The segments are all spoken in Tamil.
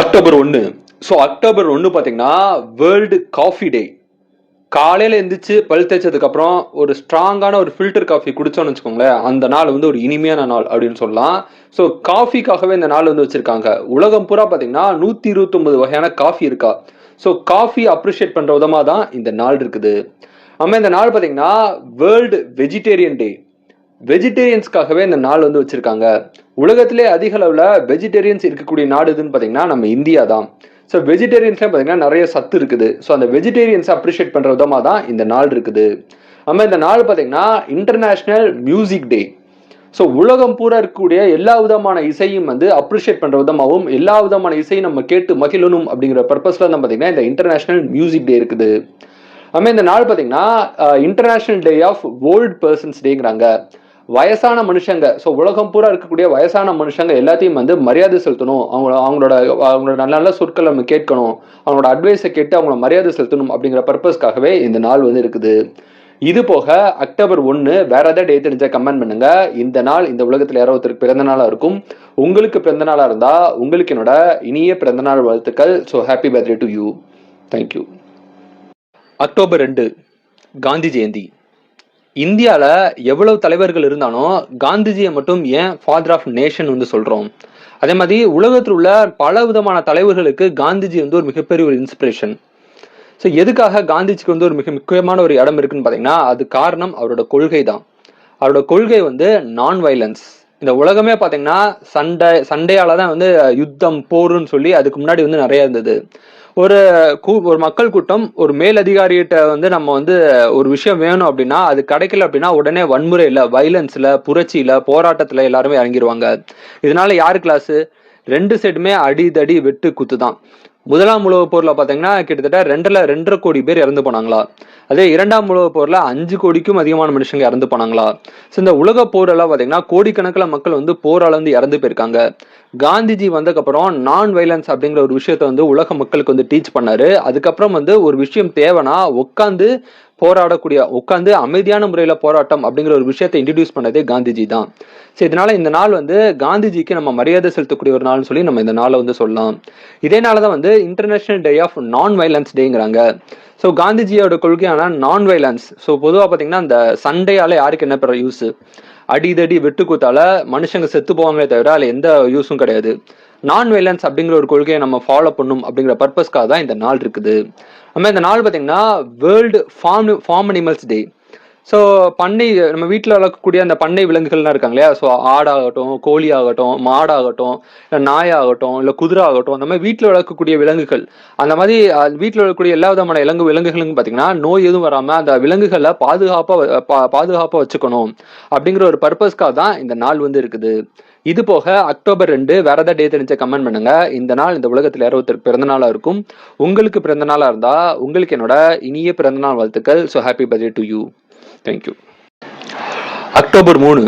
அக்டோபர் 1. அக்டோபர் 1 பார்த்தீங்கன்னா வேர்ல்டு காஃபி டே. காலையில் எழுந்திரிச்சு பல் தேய்ச்சதுக்கு அப்புறம் ஒரு ஸ்ட்ராங்கான ஒரு ஃபில்டர் காஃபி குடிச்சோன்னு வச்சுக்கோங்களேன், அந்த நாள் வந்து ஒரு இனிமையான நாள் அப்படின்னு சொல்லலாம். ஸோ காஃபிக்காகவே இந்த நாள் வந்து வச்சிருக்காங்க. உலகம் பூரா பார்த்தீங்கன்னா 129 வகையான காஃபி இருக்கா. ஸோ காஃபி அப்ரிஷியேட் பண்ற விதமாக தான் இந்த நாள் இருக்குது. நம்ம இந்த நாள் பார்த்தீங்கன்னா வேர்ல்டு வெஜிடேரியன் டே. வெஜிடேரியன்ஸ்க்காகவே இந்த நாள் வந்து வச்சிருக்காங்க. உலகத்திலே அதிக அளவுல வெஜிடேரியன்ஸ் இருக்கக்கூடிய நாடு எதுன்னு பார்த்தீங்கன்னா நம்ம இந்தியா தான். ஸோ வெஜிடேரியன்ஸ்ல பார்த்தீங்கன்னா நிறைய சத்து இருக்குது. ஸோ அந்த வெஜிடேரியன்ஸை அப்ரிஷியேட் பண்ற விதமாக தான் இந்த நாள் இருக்குது. நம்ம இந்த நாள் பார்த்தீங்கன்னா இன்டர்நேஷனல் மியூசிக் டே. ஸோ உலகம் பூரா இருக்கக்கூடிய எல்லா விதமான இசையும் வந்து அப்ரிஷியேட் பண்ற விதமாகவும் எல்லா விதமான இசையும் நம்ம கேட்டு மகிழணும் அப்படிங்கிற பர்பஸ்ல தான் பார்த்தீங்கன்னா இந்த இன்டர்நேஷனல் மியூசிக் டே இருக்குது. நம்ம இந்த நாள் பார்த்தீங்கன்னா international day of old persons டேங்கிறாங்க. வயசான மனுஷங்க, ஸோ உலகம் பூரா இருக்கக்கூடிய வயசான மனுஷங்க எல்லாத்தையும் வந்து மரியாதை செலுத்தணும். அவங்களோட நல்ல நல்ல சொற்களை நம்ம கேட்கணும். அவங்களோட அட்வைஸை கேட்டு அவங்கள மரியாதை செலுத்தணும் அப்படிங்கிற பர்பஸ்க்காகவே இந்த நாள் வந்து இருக்குது. இது போக அக்டோபர் 1 வேற ஏதாவது டே தெரிஞ்சா கமெண்ட் பண்ணுங்க. இந்த நாள் இந்த உலகத்தில் யாரோ ஒருத்தருக்கு பிறந்த நாளா இருக்கும். உங்களுக்கு பிறந்த நாளா இருந்தா உங்களுக்கு என்னோட இனிய பிறந்த நாள் வாழ்த்துக்கள். So happy birthday to you. Thank you. October 2 Gandhi Jayanti. இந்தியாவில் எவ்வளவு தலைவர்கள் இருந்தாலும் காந்திஜியை மட்டும் ஏன் ஃபாதர் ஆஃப் நேஷன் வந்து சொல்றோம்? அதே மாதிரி உலகத்தில் உள்ள பல விதமான தலைவர்களுக்கு காந்திஜி வந்து ஒரு மிகப்பெரிய ஒரு இன்ஸ்பிரேஷன். ஸோ எதுக்காக காந்திஜிக்கு வந்து ஒரு மிக முக்கியமான ஒரு இடம் இருக்குன்னு பார்த்தீங்கன்னா அது காரணம் அவரோட கொள்கை தான். அவரோட கொள்கை வந்து நான் வைலன்ஸ். இந்த உலகமே பார்த்தீங்கன்னா சண்டையால தான் வந்து யுத்தம் போருன்னு சொல்லி அதுக்கு முன்னாடி வந்து நிறைய இருந்தது. ஒரு மக்கள் கூட்டம் ஒரு மேலதிகாரிகிட்ட வந்து நம்ம வந்து ஒரு விஷயம் வேணும் அப்படின்னா அது கிடைக்கல அப்படின்னா உடனே வன்முறையில, வைலன்ஸ்ல, புரட்சியில, போராட்டத்துல எல்லாருமே இறங்கிடுவாங்க. இதனால யாரு கிளாஸ்? ரெண்டு சைடுமே அடிதடி வெட்டு குத்து தான். முதலாம் உலக போர்ல பாத்தீங்கன்னா கிட்டத்தட்ட 2.5 கோடி பேர் இறந்து போனாங்களா. அதே இரண்டாம் உலக போர்ல 5 கோடிக்கும் அதிகமான மனுஷங்க இறந்து போனாங்களா. இந்த உலக போரெல்லாம் பாத்தீங்கன்னா கோடிக்கணக்கில் மக்கள் வந்து போரால வந்து இறந்து போயிருக்காங்க. காந்திஜி வந்ததுக்கு அப்புறம் நான் வைலன்ஸ் அப்படிங்கிற ஒரு விஷயத்த வந்து உலக மக்களுக்கு வந்து டீச் பண்ணாரு. அதுக்கப்புறம் வந்து ஒரு விஷயம் தேவைன்னா உட்காந்து அமைதியான முறையில போராட்டம் அப்படிங்கிற ஒரு விஷயத்தை இன்ட்ரடியூஸ் பண்ணதே காந்திஜி தான். சரி, இதனால இந்த நாள் வந்து காந்திஜிக்கு நம்ம மரியாதை செலுத்தக்கூடிய ஒரு நாள்னு சொல்லி நம்ம இந்த நாளை வந்து சொல்லலாம். இதே நாளதான் வந்து international day of non violence டேங்கிறாங்க. ஸோ காந்திஜியோட கொள்கையான நான் வைலன்ஸ். ஸோ பொதுவாக பார்த்தீங்கன்னா இந்த சண்டையால யாருக்கு என்ன பெற யூஸ்? அடிதடி வெட்டுக்கூத்தால மனுஷங்க செத்து போவாங்களே தவிர அதுல எந்த யூஸும் கிடையாது. நான் வைலன்ஸ் அப்படிங்கிற ஒரு கொள்கையை நம்ம ஃபாலோ பண்ணும் அப்படிங்கிற பர்பஸ்க்காக தான் இந்த நாள் இருக்குது. நம்ம இந்த நாள் பார்த்தீங்கன்னா வேர்ல்டு ஃபார்ம் அனிமல்ஸ் டே. ஸோ நம்ம வீட்டில் வளர்க்கக்கூடிய அந்த பண்ணை விலங்குகள்லாம் இருக்காங்க இல்லையா. ஸோ ஆடாகட்டும், கோழி ஆகட்டும், மாடாகட்டும், இல்லை நாயாகட்டும், இல்லை குதிரை ஆகட்டும், அந்த மாதிரி வீட்டில் வளர்க்கக்கூடிய விலங்குகள், அந்த மாதிரி வீட்டில் வளர்க்கக்கூடிய எல்லா விதமான விலங்குகளுக்கும் பார்த்தீங்கன்னா நோய் எதுவும் வராமல் அந்த விலங்குகளை பாதுகாப்பாக வச்சுக்கணும் அப்படிங்கிற ஒரு பர்பஸ்க்காக தான் இந்த நாள் வந்து இருக்குது. இது போக அக்டோபர் 2 வேற ஏதாவது டே தெரிஞ்ச கமெண்ட் பண்ணுங்க. இந்த நாள் இந்த உலகத்தில் யாரோ ஒருத்தருக்கு பிறந்த நாளா இருக்கும். உங்களுக்கு பிறந்த நாளா இருந்தா உங்களுக்கு என்னோட இனிய பிறந்த நாள் வாழ்த்துக்கள். So happy birthday to you. Thank you. October 3.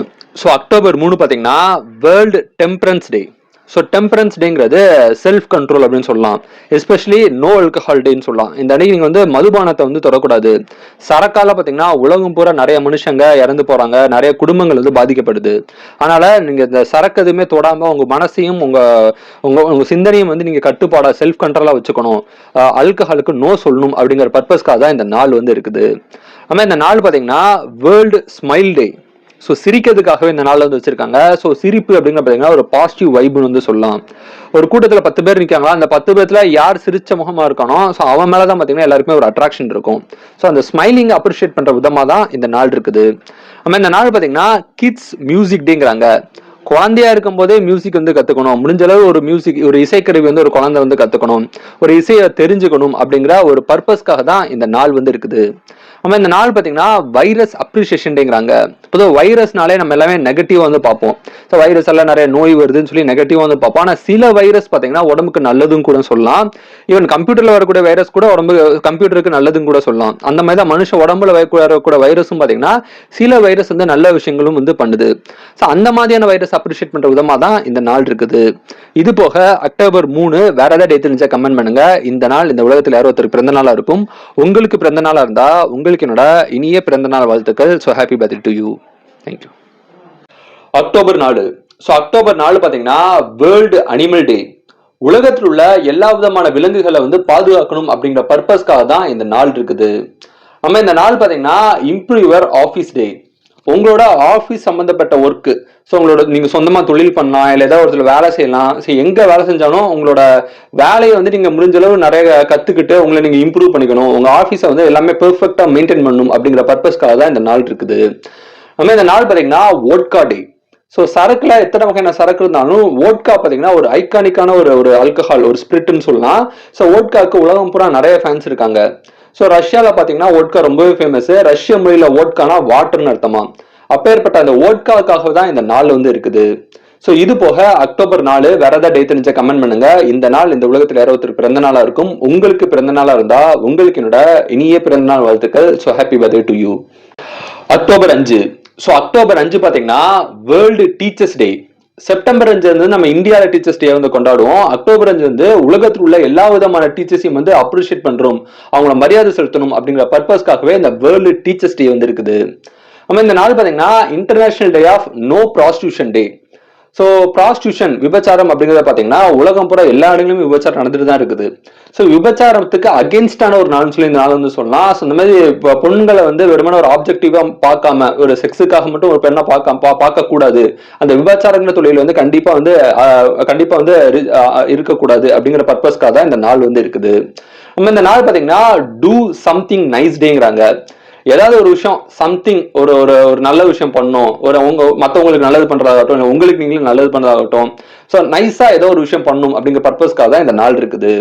October 3 பார்த்தீங்கன்னா வேர்ல்டு டெம்பரன்ஸ் டே. டெம்பரன்ஸ் டேங்கிறது செல்ஃப் கண்ட்ரோல் அப்படின்னு சொல்லலாம். எஸ்பெஷலி நோ ஆல்கஹால் டேன்னு சொல்லலாம். இந்த அன்னைக்கு நீங்க வந்து மதுபானத்தை வந்து தொடக்கூடாது. சரக்கால பார்த்தீங்கன்னா உலகம் பூரா நிறைய மனுஷங்க இறந்து போறாங்க, நிறைய குடும்பங்கள் வந்து பாதிக்கப்படுது. அதனால நீங்க இந்த சரக்கு எதுவுமே தொடாம உங்க மனசையும் உங்க சிந்தனையும் வந்து நீங்க கட்டுப்பாடா செல்ஃப் கண்ட்ரோலா வச்சுக்கணும். ஆல்கஹாலுக்கு நோ சொல்லணும் அப்படிங்கிற பர்பஸ்க்காக தான் இந்த நாள் வந்து இருக்குது. ஆனா இந்த நாள் பார்த்தீங்கன்னா வேர்ல்டு ஸ்மைல் டே. சிரிக்கிறதுக்காகவே இந்த நாள் வந்து வச்சிருக்காங்க. சிரிப்பு அப்படிங்கிற பார்த்தீங்கன்னா ஒரு பாசிட்டிவ் வைப்னு வந்து சொல்லலாம். ஒரு கூட்டத்தில் 10 பேர் நிற்காங்களா, அந்த 10 பேர்த்துல யார் சிரிச்ச முகமா இருக்கணும், அவன் மேலதான் பார்த்தீங்கன்னா எல்லாருக்குமே ஒரு அட்ராக்ஷன் இருக்கும். அந்த ஸ்மைலிங் அப்ரிஷியேட் பண்ற விதமா தான் இந்த நாள் இருக்குது. நம்ம இந்த நாள் பார்த்தீங்கன்னா கிட்ஸ் மியூசிக் டேங்கிறாங்க. குழந்தையா இருக்கும் போதே மியூசிக் வந்து கத்துக்கணும். முடிஞ்ச அளவு ஒரு இசைக்கருவி வந்து ஒரு குழந்தை வந்து கத்துக்கணும், ஒரு இசையை தெரிஞ்சுக்கணும் அப்படிங்கிற ஒரு பர்பஸ்க்காக தான் இந்த நாள் வந்து இருக்குது. நம்ம இந்த நாள் பார்த்தீங்கன்னா வைரஸ் அப்ரிசியேஷன் டேங்கிறாங்க. பொதுவாக வைரஸ்னாலே நம்ம எல்லாமே நெகட்டிவா வந்து பார்ப்போம். வைரஸ் எல்லாம் நிறைய நோய் வருதுன்னு சொல்லி நெகட்டிவா வந்து பார்ப்போம். ஆனால் சில வைரஸ் பார்த்தீங்கன்னா உடம்புக்கு நல்லதும் கூட சொல்லலாம். ஈவன் கம்ப்யூட்டர்ல வரக்கூடிய வைரஸ் கூட கம்ப்யூட்டருக்கு நல்லதும் கூட சொல்லலாம். அந்த மாதிரி தான் மனுஷ உடம்புல வரக்கூடிய வைரஸும் பார்த்தீங்கன்னா சில வைரஸ் வந்து நல்ல விஷயங்களும் வந்து பண்ணுது. அந்த மாதிரியான வைரஸ் அப்ரிஷியேட் பண்ற விதமா தான் இந்த நாள் இருக்குது. இது போக அக்டோபர் 3 வேற ஏதாவது டே தெரிஞ்சா கமெண்ட் பண்ணுங்க. இந்த நாள் இந்த உலகத்தில் யாரோ ஒருத்தருக்கு பிறந்த நாளா இருக்கும். உங்களுக்கு பிறந்த நாளா இருந்தா உங்களுக்கு என்னோட இனிய பிறந்த நாள் வாழ்த்துக்கள். So happy birthday to you. Thank you. October 4. October 4 பார்த்தீங்கன்னா வேர்ல்டு அனிமல் டே. உலகத்தில் உள்ள எல்லா விதமான விலங்குகளை வந்து பாதுகாக்கணும் அப்படிங்கிற பர்பஸ்க்காக தான் இந்த நாள் இருக்குது. நம்ம இந்த நாள் பாத்தீங்கன்னா இம்ப்ரூவ் யுவர் ஆஃபீஸ் டே. உங்களோட ஆஃபீஸ் சம்பந்தப்பட்ட ஒர்க்கு, ஸோ உங்களோட நீங்க சொந்தமா தொழில் பண்ணலாம், இல்லை ஏதாவது ஒருத்தர் வேலை செய்யலாம். ஸோ எங்க வேலை செஞ்சாலும் உங்களோட வேலையை வந்து நீங்க முடிஞ்ச அளவு நிறைய கத்துக்கிட்டு உங்களை நீங்க இம்ப்ரூவ் பண்ணிக்கணும், உங்க ஆஃபீஸை வந்து எல்லாமே பெர்ஃபெக்டா மெயின்டைன் பண்ணணும் அப்படிங்கிற பர்பஸ்க்காக தான் இந்த நாள் இருக்குது. நம்ம இந்த நாள் பாத்தீங்கன்னா வோட்கா டே. ஸோ சரக்குல எத்தனை வகையான சரக்கு இருந்தாலும் வோட்கா பாத்தீங்கன்னா ஒரு ஐகானிக்கான ஒரு ஆல்கஹால், ஒரு ஸ்பிரிட்னு சொல்லலாம். ஸோ வோட்காக்கு உலகம் பூரா நிறைய ஃபேன்ஸ் இருக்காங்க. ஸோ ரஷ்யால பாத்தீங்கன்னா வோட்கா ரொம்பவே ஃபேமஸ். ரஷ்ய மொழியில வோட்கானா வாட்டர்னு அர்த்தமா. அப்பேற்பட்ட அந்த வோட்காவுக்காக தான் இந்த நாள் வந்து இருக்குது. ஸோ இது போக அக்டோபர் 4 வேற ஏதாவது டேட் தெரிஞ்ச கமெண்ட் பண்ணுங்க. இந்த நாள் இந்த உலகத்தில் யாரோ ஒருத்தர் பிறந்த நாளா இருக்கும். உங்களுக்கு பிறந்த நாளா இருந்தா உங்களுக்கு என்னோட இனிய பிறந்த நாள் வாழ்த்துக்கள். So happy birthday to you. October 5. So October 5 பாத்தீங்கன்னா வேர்ல்டு டீச்சர்ஸ் டே. செப்டம்பர் 5 வந்து நம்ம இந்தியாவில டீச்சர்ஸ் டே வந்து கொண்டாடுவோம். அக்டோபர் 5 வந்து உலகத்தில் உள்ள எல்லா விதமான டீச்சர்ஸையும் வந்து அப்ரிஷியேட் பண்றோம், அவங்கள மரியாதை செலுத்தணும் அப்படிங்கிற பர்பஸ்க்காகவே இந்த வேர்ல்டு டீச்சர்ஸ் டே வந்து இருக்குது. நம்ம இந்த நாள் பாத்தீங்கன்னா international day of no prostitution day. So prostitution, விபச்சாரம் அப்படிங்கிறத பாத்தீங்கன்னா உலகம் பூரா எல்லா இடங்களிலும் விபச்சாரம் நடந்துட்டு தான் இருக்குது. ஸோ விபச்சாரத்துக்கு அகேன்ஸ்டான ஒரு நாள்னு சொல்லி இந்த நாள் வந்து சொல்லலாம். ஸோ இந்த மாதிரி பொண்களை வந்து வெறுமன ஒரு ஆப்ஜெக்டிவா பார்க்காம, ஒரு செக்ஸுக்காக மட்டும் ஒரு பெண்ணை பார்க்க கூடாது, அந்த விபச்சாரங்கிற தொழில் வந்து கண்டிப்பா வந்து இருக்கக்கூடாது அப்படிங்கிற பர்பஸ்க்காக தான் இந்த நாள் வந்து இருக்குது. நம்ம இந்த நாள் பாத்தீங்கன்னா டூ சம்திங் நைஸ் டேங்கிறாங்க. ஏதாவது ஒரு விஷயம், சம்திங், ஒரு ஒரு நல்ல விஷயம் பண்ணும், மற்றவங்களுக்கு நல்லது பண்றதாகட்டும், இல்லை உங்களுக்கு நீங்களும் நல்லது பண்றதாகட்டும். ஸோ நைஸா ஏதோ ஒரு விஷயம் பண்ணும் அப்படிங்கிற பர்பஸ்க்காக தான் இந்த நாள் இருக்குது.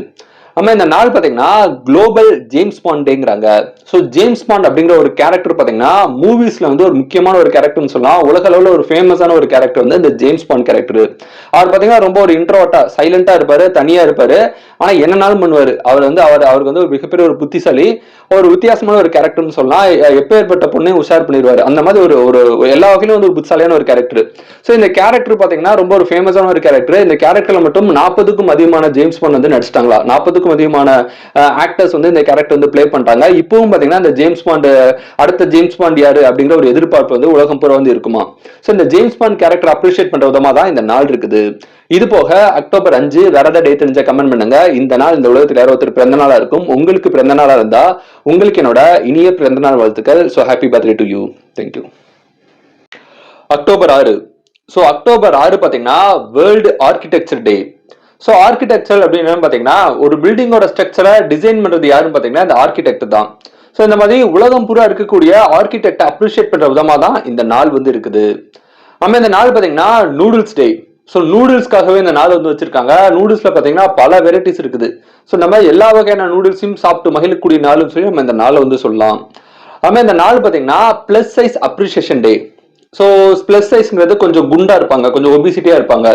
நம்ம இந்த நாள் பாத்தீங்கன்னா குளோபல் ஜேம்ஸ் பாண்ட் டேங்கிறாங்க. ஸோ ஜேம்ஸ் பாண்ட் அப்படிங்கிற ஒரு கேரக்டர் பாத்தீங்கன்னா மூவிஸ்ல வந்து ஒரு முக்கியமான ஒரு கேரக்டர்னு சொல்லலாம். உலக அளவுல ஒரு ஃபேமஸான ஒரு கேரக்டர் வந்து இந்த ஜேம்ஸ் பாண்ட் கேரக்டர். அவர் பாத்தீங்கன்னா ரொம்ப ஒரு இன்ட்ரோவர்ட்டா, சைலண்டா இருப்பாரு, தனியா இருப்பாரு. ஆனா என்னன்னாலும் பண்ணுவாரு. அவருக்கு வந்து ஒரு மிகப்பெரிய ஒரு புத்திசாலி, ஒரு வித்தியாசமான ஒரு கேரக்டர்னு சொல்லலாம். எப்பேற்பட்ட பொண்ணையும் உஷார் பண்ணிடுவாரு. அந்த மாதிரி ஒரு எல்லா வகையிலும் வந்து ஒரு புத்திசாலியான ஒரு கேரக்டர். ஸோ இந்த கேரக்டர் பாத்தீங்கன்னா ரொம்ப ஒரு ஃபேமஸான ஒரு கேரக்டர். இந்த கேரக்டர்ல மட்டும் 40க்கும் அதிகமான ஜேம்ஸ் பாண்ட் வந்து நடிச்சிட்டாங்களா. 40க்கும் அதிகமான ஆக்டர்ஸ் வந்து இந்த கேரக்டர் வந்து பிளே பண்றாங்க. இப்பவும் பாத்தீங்கன்னா இந்த ஜேம்ஸ் பாண்ட், அடுத்த ஜேம்ஸ் பாண்ட் யாரு அப்படிங்கிற ஒரு எதிர்பார்ப்பு வந்து உலகம் பூரா வந்து இருக்குமா. சோ இந்த ஜேம்ஸ் பாண்ட் கேரக்டர் அப்ரிஷியேட் பண்ற விதமா தான் இந்த நாள் இருக்குது. இது போக அக்டோபர் 5 வேற ஏதாவது டேட் தெரிஞ்ச கமெண்ட் பண்ணுங்க. இந்த நாள் இந்த உலகத்தில் யாரோ ஒருத்தர் பிறந்த நாளா இருக்கும். உங்களுக்கு பிறந்த நாளா இருந்தா உங்களுக்கு என்னோட இனிய பிறந்த நாள் வாழ்த்துக்கள். So happy birthday to you. Thank you. October 6. So October 6 பாத்தீங்கன்னா வேர்ல்டு ஆர்கிடெக்சர் டே. ஸோ ஆர்கிடெக்சர் அப்படின்னு பாத்தீங்கன்னா ஒரு பில்டிங்கோட ஸ்ட்ரக்சரை டிசைன் பண்றது யாருன்னு பாத்தீங்கன்னா இந்த ஆர்கிடெக்ட் தான். ஸோ இந்த மாதிரி உலகம் பூரா இருக்கக்கூடிய ஆர்கிடெக்ட் அப்ரிஷியேட் பண்ற விதமா தான் இந்த நாள் வந்து இருக்குது. நம்ம இந்த நாள் பாத்தீங்கன்னா நூடுல்ஸ் டே. ஸோ நூடுல்ஸ்க்காகவே இந்த நாள் வந்து வச்சிருக்காங்க. நூடுல்ஸ்ல பாத்தீங்கன்னா பல வெரைட்டிஸ் இருக்குது. ஸோ நம்ம எல்லா வகையான நூடுல்ஸையும் சாப்பிட்டு மகிழக்கூடிய நாள்னு சொல்லி நம்ம இந்த நாளை வந்து சொல்லலாம். நம்ம இந்த நாள் பாத்தீங்கன்னா plus size appreciation day. So plus சைஸ்ங்கிறது கொஞ்சம் குண்டா இருப்பாங்க, கொஞ்சம் ஒபிசிட்டியா இருப்பாங்க.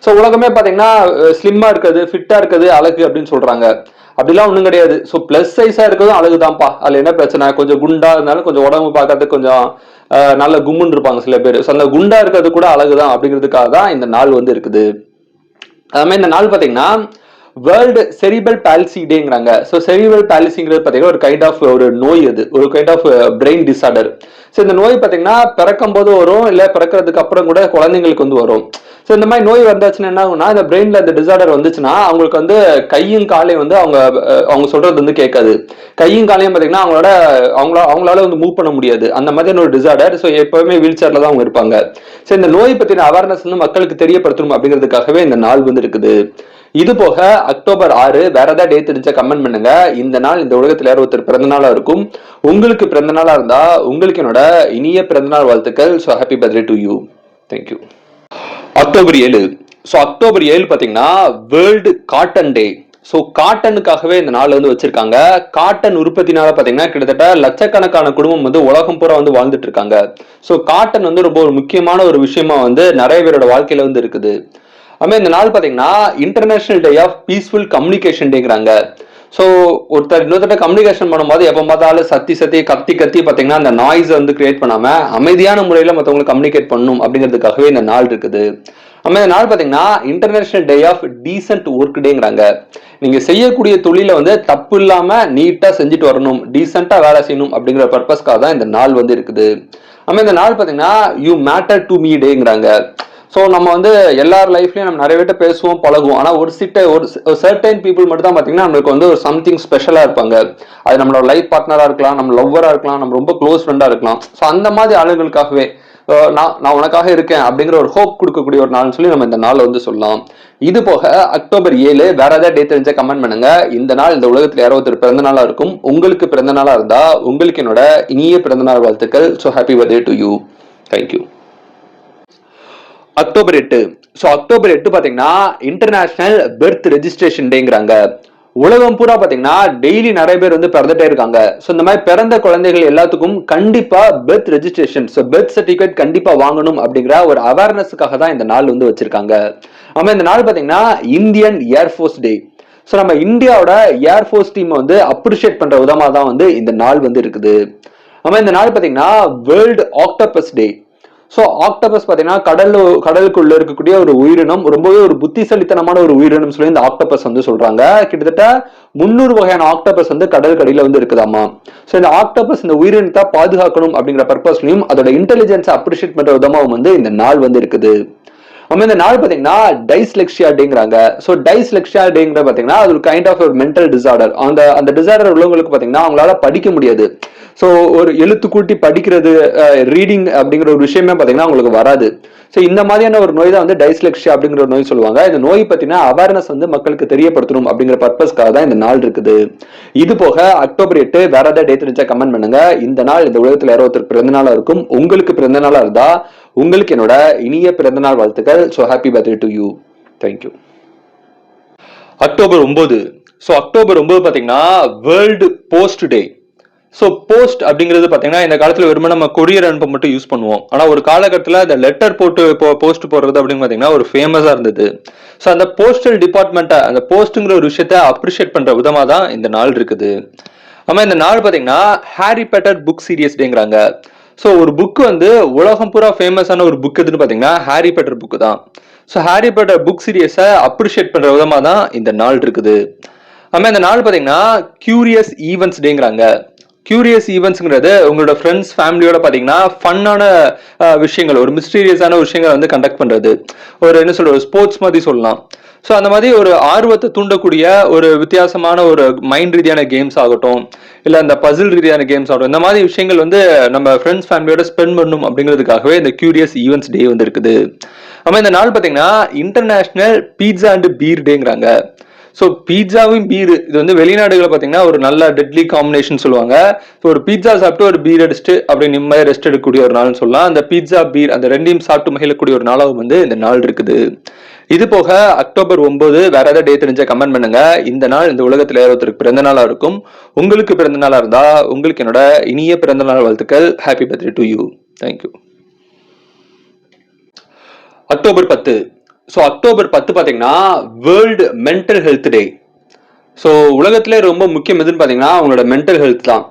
ஸோ உலகமே பாத்தீங்கன்னா ஸ்லிம்மா இருக்கிறது, ஃபிட்டா இருக்கிறது அழகு அப்படின்னு சொல்றாங்க. அப்படிலாம் ஒண்ணும் கிடையாது. ஸோ பிளஸ் சைஸா இருக்கிறதும் அழகுதான்ப்பா. அதுல என்ன பிரச்சனை, கொஞ்சம் குண்டா இருந்தாலும் கொஞ்சம் உடம்பு பார்க்கறதுக்கு கொஞ்சம் நல்ல கும்முன்னு இருப்பாங்க சில பேர். ஸோ அந்த குண்டா இருக்கிறது கூட அழகுதான் அப்படிங்கிறதுக்காக தான் இந்த நாள் வந்து இருக்குது. அது மாதிரி இந்த நாள் பாத்தீங்கன்னா வேர்ல்டு செரிபல் பால்சி டேங்கிறாங்க. ஸோ செரிபல் பால்சிங்கிறது பார்த்தீங்கன்னா ஒரு கைண்ட் ஆஃப் ஒரு நோய், அது ஒரு kind of brain disorder. So இந்த நோய் பார்த்தீங்கன்னா பிறக்கும் போது வரும், இல்லை பிறக்கிறதுக்கு அப்புறம் கூட குழந்தைங்களுக்கு வந்து வரும். ஸோ இந்த மாதிரி நோய் வந்தாச்சுன்னா என்ன ஆகும்னா, இந்த பிரெயின்ல இந்த டிசார்டர் வந்துச்சுன்னா அவங்களுக்கு வந்து கையும் காலையும் வந்து அவங்க சொல்றது வந்து கேட்காது. கையும் காலையும் பார்த்தீங்கன்னா அவங்களால வந்து மூவ் பண்ண முடியாது. அந்த மாதிரி ஒரு டிசார்டர். ஸோ எப்பவுமே வீல் சேர்ல தான் அவங்க இருப்பாங்க. ஸோ இந்த நோய் பத்தின அவேர்னஸ் வந்து மக்களுக்கு தெரியப்படுத்தணும் அப்படிங்கிறதுக்காகவே இந்த நாள் வந்து இருக்குது. இது போக அக்டோபர் 6 வேற ஏதாவது டேட் தெரிஞ்சா கமெண்ட் பண்ணுங்க. இந்த நாள் இந்த உலகத்தில் யாரோ ஒருத்தர் பிறந்த நாளா இருக்கும். உங்களுக்கு பிறந்த நாளா இருந்தா உங்களுக்கு என்னோட இனிய பிறந்தநாள் வாழ்த்துக்கள். So happy birthday to you. Thank you. October 7. So October 7 பாத்தீங்கன்னா வேர்ல்டு காட்டன் டே. ஸோ காட்டனுக்காகவே இந்த நாள் வந்து வச்சிருக்காங்க. காட்டன் உற்பத்தினால பாத்தீங்கன்னா கிட்டத்தட்ட லட்சக்கணக்கான குடும்பம் வந்து உலகம் பூரா வந்து வாழ்ந்துட்டு இருக்காங்க. ஸோ காட்டன் வந்து ரொம்ப ஒரு முக்கியமான ஒரு விஷயமா வந்து நிறைய பேரோட வாழ்க்கையில வந்து இருக்குது. அதுமாதிரி இந்த நாள் பாத்தீங்கன்னா international day of peaceful communication டேங்கிறாங்க. ஸோ ஒருத்தர் இன்னொருத்தர் கம்யூனிகேஷன் பண்ணும்போது எப்போ பார்த்தாலும் கத்தி பார்த்தீங்கன்னா அந்த நாய்ஸ் வந்து கிரியேட் பண்ணாம அமைதியான முறையில் மற்றவங்களை கம்யூனிகேட் பண்ணணும் அப்படிங்கிறதுக்காகவே இந்த நாள் இருக்குது. நம்ம இந்த நாள் பார்த்தீங்கன்னா international day of decent work டேங்கிறாங்க. நீங்க செய்யக்கூடிய தொழில வந்து தப்பு இல்லாம நீட்டா செஞ்சுட்டு வரணும், டீசென்ட்டா வேலை செய்யணும் அப்படிங்கிற பர்பஸ்க்காக தான் இந்த நாள் வந்து இருக்குது. நம்ம இந்த நாள் பார்த்தீங்கன்னா யூ மேட்டர் டு மீ டேங்கிறாங்க. ஸோ நம்ம வந்து எல்லார் லைஃப்லயும் நம்ம நிறைய பேர்ட்ட பேசுவோம் பழகுவோம். ஆனா ஒரு சர்டைன் பீப்புள் மட்டும் தான் பாத்தீங்கன்னா நம்மளுக்கு வந்து ஒரு சம்திங் ஸ்பெஷலா இருப்பாங்க. அது நம்மளோட லைஃப் பார்ட்னரா இருக்கலாம், நம்ம லவ்வரா இருக்கலாம், நம்ம ரொம்ப க்ளோஸ் ஃப்ரெண்டா இருக்கலாம். ஸோ அந்த மாதிரி ஆளுங்களுக்காகவே நான் உனக்காக இருக்கேன் அப்படிங்கிற ஒரு ஹோப் கொடுக்கக்கூடிய ஒரு நாள்னு சொல்லி நம்ம இந்த நாளை வந்து சொல்லலாம். இது போக அக்டோபர் 7 வேற ஏதாவது டேட் தெரிஞ்சா கமெண்ட் பண்ணுங்க. இந்த நாள் இந்த உலகத்துல யாரோ ஒருத்தர் பிறந்த நாளா இருக்கும். உங்களுக்கு பிறந்த நாளா இருந்தா உங்களுக்கு என்னோட இனிய பிறந்தநாள் வாழ்த்துக்கள். So happy birthday to you. Thank you. October 8. So October 8 பாத்தீங்கன்னா இன்டர்நேஷனல் பெர்த் ரெஜிஸ்ட்ரேஷன் டேங்கிறாங்க. உலகம் பூரா பாத்தீங்கன்னா டெய்லி நிறைய பேர் வந்து பிறந்துட்டே இருக்காங்க. ஸோ இந்த மாதிரி பிறந்த குழந்தைகள் எல்லாத்துக்கும் கண்டிப்பா birth registration, so birth certificate கண்டிப்பா வாங்கணும் அப்படிங்கிற ஒரு அவேர்னஸுக்காக தான் இந்த நாள் வந்து வச்சிருக்காங்க. ஆமா, இந்த நாள் பாத்தீங்கன்னா இந்தியன் ஏர்ஃபோர்ஸ் டே. ஸோ நம்ம இந்தியாவோட ஏர்ஃபோர்ஸ் டீம் வந்து அப்ரிஷியேட் பண்ற விதமா தான் வந்து இந்த நாள் வந்து இருக்குது. ஆமா, இந்த நாள் பாத்தீங்கன்னா வேர்ல்டு ஆக்டோபஸ் டே. ஸோ ஆக்டோபஸ் பாத்தீங்கன்னா கடலுக்குள்ள இருக்கக்கூடிய ஒரு உயிரினம், ரொம்பவே ஒரு புத்திசலித்தனமான ஒரு உயிரினம் சொல்லி இந்த ஆக்டோபஸ் வந்து சொல்றாங்க. கிட்டத்தட்ட 300 வகையான ஆக்டோபஸ் வந்து கடல் கடியில வந்து இருக்குதாமா. ஸோ இந்த ஆக்டோபஸ் இந்த உயிரினத்தை பாதுகாக்கணும் அப்படிங்கிற பர்பஸ்லயும் அதோட இன்டெலிஜென்ஸை அப்ரிஷியேட் பண்ற விதமாவும் வந்து இந்த நாள் வந்து இருக்குது. நம்ம இந்த நாள் பாத்தீங்கன்னா டைஸ்லெக்சியா டேங்கிறாங்க. ஸோ டைஸ்லெக்சியா டேங்கிற பாத்தீங்கன்னா அது ஒரு கைண்ட் ஆஃப் ஒரு மென்டல் டிசார்டர். அந்த டிசார்டர் உள்ளவங்களுக்கு பாத்தீங்கன்னா அவங்களால படிக்க முடியாது. ஸோ ஒரு எழுத்து கூட்டி படிக்கிறது, ரீடிங் அப்படிங்கிற ஒரு விஷயமே பாத்தீங்கன்னா அவங்களுக்கு வராது. ஸோ இந்த மாதிரியான ஒரு நோய் தான் வந்து டைஸ்லெக்சியா அப்படிங்கிற ஒரு நோய் சொல்லுவாங்க. இந்த நோய் பத்தினா அவேர்னஸ் வந்து மக்களுக்கு தெரியப்படுத்தணும் அப்படிங்கிற பர்பஸ்க்காக தான் இந்த நாள் இருக்குது. இது போக அக்டோபர் 8 வேற ஏதாவது டேட் இருந்துச்சா கமெண்ட் பண்ணுங்க. இந்த நாள் இந்த உலகத்துல யாரோ ஒருத்தர் பிறந்த நாளா இருக்கும். உங்களுக்கு பிறந்த நாளா இருந்தா உங்களுக்கு என்னோட இனிய பிறந்தநாள் வாழ்த்துக்கள். So happy birthday to you. Thank you. October 9. So October 9 பாத்தீங்கன்னா வேர்ல்டு போஸ்ட் டே. ஸோ போஸ்ட் அப்படிங்கிறது பாத்தீங்கன்னா இந்த காலத்துல வெறும் நம்ம கொரியர் அனுப்ப மட்டும் யூஸ் பண்ணுவோம். ஆனா ஒரு காலகட்டத்தில் அந்த லெட்டர் போட்டு போஸ்ட் போடுறது அப்படின்னு பாத்தீங்கன்னா ஒரு ஃபேமஸா இருந்தது. ஸோ அந்த போஸ்டல் டிபார்ட்மெண்ட்டை, அந்த போஸ்ட்ங்கிற ஒரு விஷயத்த அப்ரிஷியேட் பண்ற விதமா தான் இந்த நாள் இருக்குது. ஆமா, இந்த நாள் பாத்தீங்கன்னா ஹாரி பாட்டர் புக் சீரியஸ் டேங்கிறாங்க. ஸோ ஒரு புக் வந்து உலகம் பூரா ஃபேமஸான ஒரு புக் எதுன்னு பாத்தீங்கன்னா ஹாரி பாட்டர் புக் தான். ஸோ ஹாரி பாட்டர் புக் சீரியஸை அப்ரிஷியேட் பண்ற விதமா தான் இந்த நாள் இருக்குது. ஆமா, இந்த நாள் பாத்தீங்கன்னா கியூரியஸ் ஈவெண்ட்ஸ் டேங்கிறாங்க. கியூரியஸ் ஈவெண்ட்ஸ்ங்கிறது உங்களோட ஃப்ரெண்ட்ஸ் ஃபேமிலியோட பாத்தீங்கன்னா ஃபன்னான விஷயங்கள், ஒரு மிஸ்டீரியஸான விஷயங்களை வந்து கண்டக்ட் பண்றது, ஒரு என்ன சொல்ற ஸ்போர்ட்ஸ் மாதிரி சொல்லலாம். ஸோ அந்த மாதிரி ஒரு ஆர்வத்தை தூண்டக்கூடிய ஒரு வித்தியாசமான ஒரு மைண்ட் ரீதியான கேம்ஸ் ஆகட்டும், இல்லை அந்த பசில் ரீதியான கேம்ஸ் ஆகட்டும், இந்த மாதிரி விஷயங்கள் வந்து நம்ம ஃப்ரெண்ட்ஸ் ஃபேமிலியோட ஸ்பெண்ட் பண்ணணும் அப்படிங்கிறதுக்காகவே இந்த கியூரியஸ் ஈவெண்ட்ஸ் டே வந்து இருக்குது. ஆமா, இந்த நாள் பாத்தீங்கன்னா இன்டர்நேஷனல் பீட்சா அண்ட் பீர் டேங்கிறாங்க. ஸோ பீட்சாவும் பீர் இது வந்து வெளிநாடுகளை பார்த்தீங்கன்னா ஒரு நல்ல டெட்லி காம்பினேஷன் சொல்லுவாங்க. ஸோ ஒரு பீட்சா சாப்பிட்டு ஒரு பீர் அடிச்சுட்டு அப்படி நிம்மதியாக ரெஸ்ட் எடுக்கக்கூடிய ஒரு நாள்னு சொல்லலாம். அந்த பீட்சா பீர் அந்த ரெண்டையும் சாப்பிட்டு மகிழக்கூடிய ஒரு நாளாகவும் வந்து இந்த நாள் இருக்குது. இது போக அக்டோபர் 9 வேற ஏதாவது டேட் தெரிஞ்சா கமெண்ட் பண்ணுங்க. இந்த நாள் இந்த உலகத்துல ஒருத்தருக்கு பிறந்த நாளா இருக்கும். உங்களுக்கு பிறந்த நாளா இருந்தா உங்களுக்கு என்னோட இனிய பிறந்த நாள் வாழ்த்துக்கள். Happy birthday to you. Thank you. October 10. So October 10 பாத்தீங்கன்னா வேர்ல்டு மென்டல் ஹெல்த் டே. ஸோ உலகத்திலே ரொம்ப முக்கியம் எதுன்னு பாத்தீங்கன்னா உங்களோட மென்டல் ஹெல்த் தான்.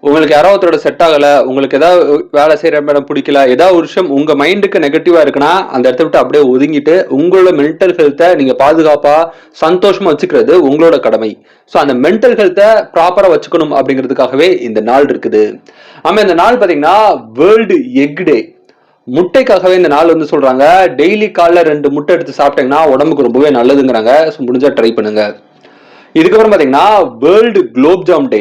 உங்களுக்கு யாராவதோட செட் ஆகல, உங்களுக்கு ஏதாவது வேலை செய்யற இடம் பிடிக்கல, ஏதாவது ஒரு விஷயம் உங்க மைண்டுக்கு நெகட்டிவா இருக்குன்னா அந்த இடத்த விட்டு அப்படியே ஒதுங்கிட்டு உங்களோட மென்டல் ஹெல்த்தை நீங்க பாதுகாப்பா சந்தோஷமா வச்சுக்கிறது உங்களோட கடமை. ஸோ அந்த மென்டல் ஹெல்த்தை ப்ராப்பரா வச்சுக்கணும் அப்படிங்கிறதுக்காகவே இந்த நாள் இருக்குது. ஆமா, இந்த நாள் பாத்தீங்கன்னா வேர்ல்டு எக் டே. முட்டைக்காகவே இந்த நாள் வந்து சொல்றாங்க. டெய்லி காலைல 2 முட்டை எடுத்து சாப்பிட்டீங்கன்னா உடம்புக்கு ரொம்பவே நல்லதுங்கிறாங்க. ஸோ முடிஞ்சா ட்ரை பண்ணுங்க. இதுக்கப்புறம் பாத்தீங்கன்னா வேர்ல்டு குலோப் ஜாம் டே.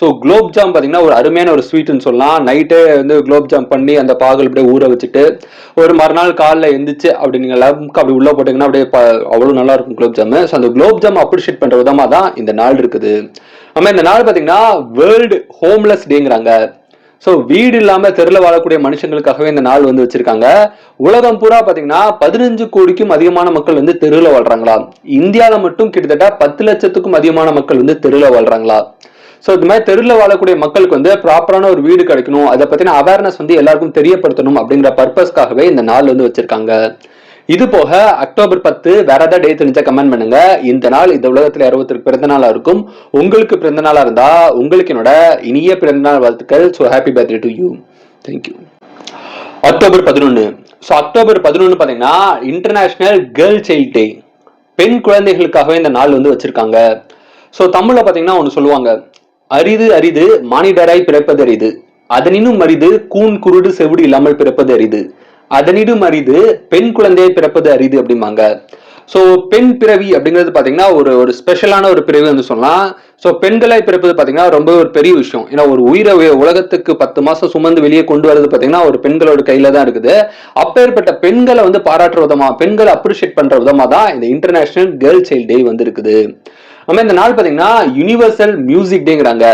ஸோ குலோப் ஜாம் பாத்தீங்கன்னா ஒரு அருமையான ஒரு ஸ்வீட்னு சொல்லலாம். நைட்டே வந்து குலோப் ஜாம் பண்ணி அந்த பாகல் அப்படியே ஊற வச்சுட்டு ஒரு மறுநாள் காலைல எந்திரிச்சு அப்படி நீங்க லம்க்கு அப்படி உள்ள போட்டீங்கன்னா அப்படியே அவ்வளவு நல்லா இருக்கும் குலோப் ஜாம். ஸோ அந்த குலோப் ஜாம் அப்ரிஷியேட் பண்ற விதமா தான் இந்த நாள் இருக்குது. ஆமா, இந்த நாள் பாத்தீங்கன்னா வேர்ல்டு ஹோம்லெஸ் டேங்கிறாங்க. ஸோ வீடு இல்லாம தெருல வாழக்கூடிய மனுஷங்களுக்காகவே இந்த நாள் வந்து வச்சிருக்காங்க. உலகம் பூரா பாத்தீங்கன்னா 15 கோடிக்கும் அதிகமான மக்கள் வந்து தெருல வாழ்றாங்களா. இந்தியாவில மட்டும் கிட்டத்தட்ட 10 லட்சத்துக்கும் அதிகமான மக்கள் வந்து தெருல வாழ்றாங்களா. ஸோ இது மாதிரி தெருல வாழக்கூடிய மக்களுக்கு வந்து ப்ராப்பரான ஒரு வீடு கிடைக்கணும், அதை பத்தின அவேர்னஸ் வந்து எல்லாருக்கும் தெரியப்படுத்தணும் அப்படிங்கிற பர்பஸ்க்காகவே இந்த நாள் வந்து வச்சிருக்காங்க. இது போக அக்டோபர் 10 வேற ஏதாவது டேட் தெரிஞ்சா கமெண்ட் பண்ணுங்க. இந்த நாள் இந்த உலகத்துல 60 பிறந்த நாளா இருக்கும். உங்களுக்கு பிறந்த நாளா இருந்தா உங்களுக்கு என்னோட இனிய பிறந்த நாள் வாழ்த்துக்கள். So happy birthday to you. Thank you. October 11. So October 11 பாத்தீங்கன்னா இன்டர்நேஷனல் கேர்ள் சைல்ட் டே. பெண் குழந்தைகளுக்காகவே இந்த நாள் வந்து வச்சிருக்காங்க. ஸோ தமிழ்ல பாத்தீங்கன்னா ஒண்ணு சொல்லுவாங்க, அரிது அரிது மானிடராய் பிறப்பது அரிது, அதனினும் அரிது கூன் குருடு செவிடு இல்லாமல் பிறப்பது அரிது, அதனிடும் அரிது பெண் குழந்தை பிறப்பது அரிது அப்படிம்பாங்க. ஸோ பெண் பிறவி அப்படிங்கிறது பாத்தீங்கன்னா ஒரு ஸ்பெஷலான ஒரு பிறவி வந்து சொல்லலாம். ஸோ பெண்களை பிறப்பது பாத்தீங்கன்னா ரொம்ப ஒரு பெரிய விஷயம். ஏன்னா ஒரு உயிரை உலகத்துக்கு 10 மாசம் சுமந்து வெளியே கொண்டு வரது பாத்தீங்கன்னா ஒரு பெண்களோட கையில தான் இருக்குது. அப்பேற்பட்ட பெண்களை வந்து பாராட்டுற விதமா, பெண்களை அப்ரிஷியேட் பண்ற விதமா தான் இந்த இன்டர்நேஷனல் கேர்ள் சைல்ட் டே வந்து இருக்குது. நம்ம இந்த நாள் பாத்தீங்கன்னா யுனிவர்சல் மியூசிக் டேங்கிறாங்க.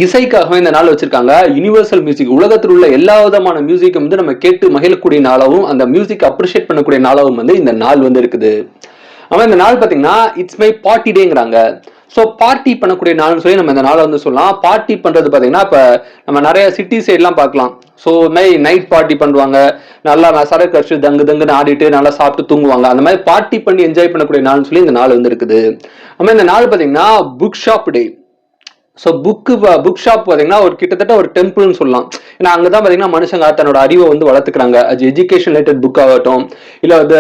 இசைக்காகவே இந்த நாள் வச்சிருக்காங்க. யுனிவர்சல் மியூசிக், உலகத்தில் உள்ள எல்லா விதமான மியூசிக்கும் வந்து நம்ம கேட்டு மகிழக்கூடிய நாளாகவும் அந்த மியூசிக் அப்ரிஷியேட் பண்ணக்கூடிய நாளாகவும் வந்து இந்த நாள் வந்து இருக்குது. ஆனா இந்த நாள் பாத்தீங்கன்னா இட்ஸ் மை பார்ட்டி டேங்கிறாங்க. ஸோ பார்ட்டி பண்ணக்கூடிய நாள்னு சொல்லி நம்ம இந்த நாளை வந்து சொல்லலாம். பார்ட்டி பண்றது பாத்தீங்கன்னா இப்ப நம்ம நிறைய சிட்டி சைட்லாம் பார்க்கலாம். ஸோ நைட் பார்ட்டி பண்ணுவாங்க, நல்லா சரக்கு அடிச்சு தங்குன்னு ஆடிட்டு நல்லா சாப்பிட்டு தூங்குவாங்க. அந்த மாதிரி பார்ட்டி பண்ணி என்ஜாய் பண்ணக்கூடிய நாள்னு சொல்லி இந்த நாள் வந்து இருக்குது. ஆனா இந்த நாள் பாத்தீங்கன்னா புக் ஷாப் டே. ஸோ புக் ஷாப் பார்த்தீங்கன்னா ஒரு கிட்டத்தட்ட ஒரு டெம்பிள்னு சொல்லலாம். ஏன்னா அங்கதான் பார்த்தீங்கன்னா மனுஷங்க தன்னோட அறிவை வந்து வளர்த்துக்கிறாங்க. அது எஜுகேஷன் ரிலேட்டட் புக் ஆகட்டும், இல்லை வந்து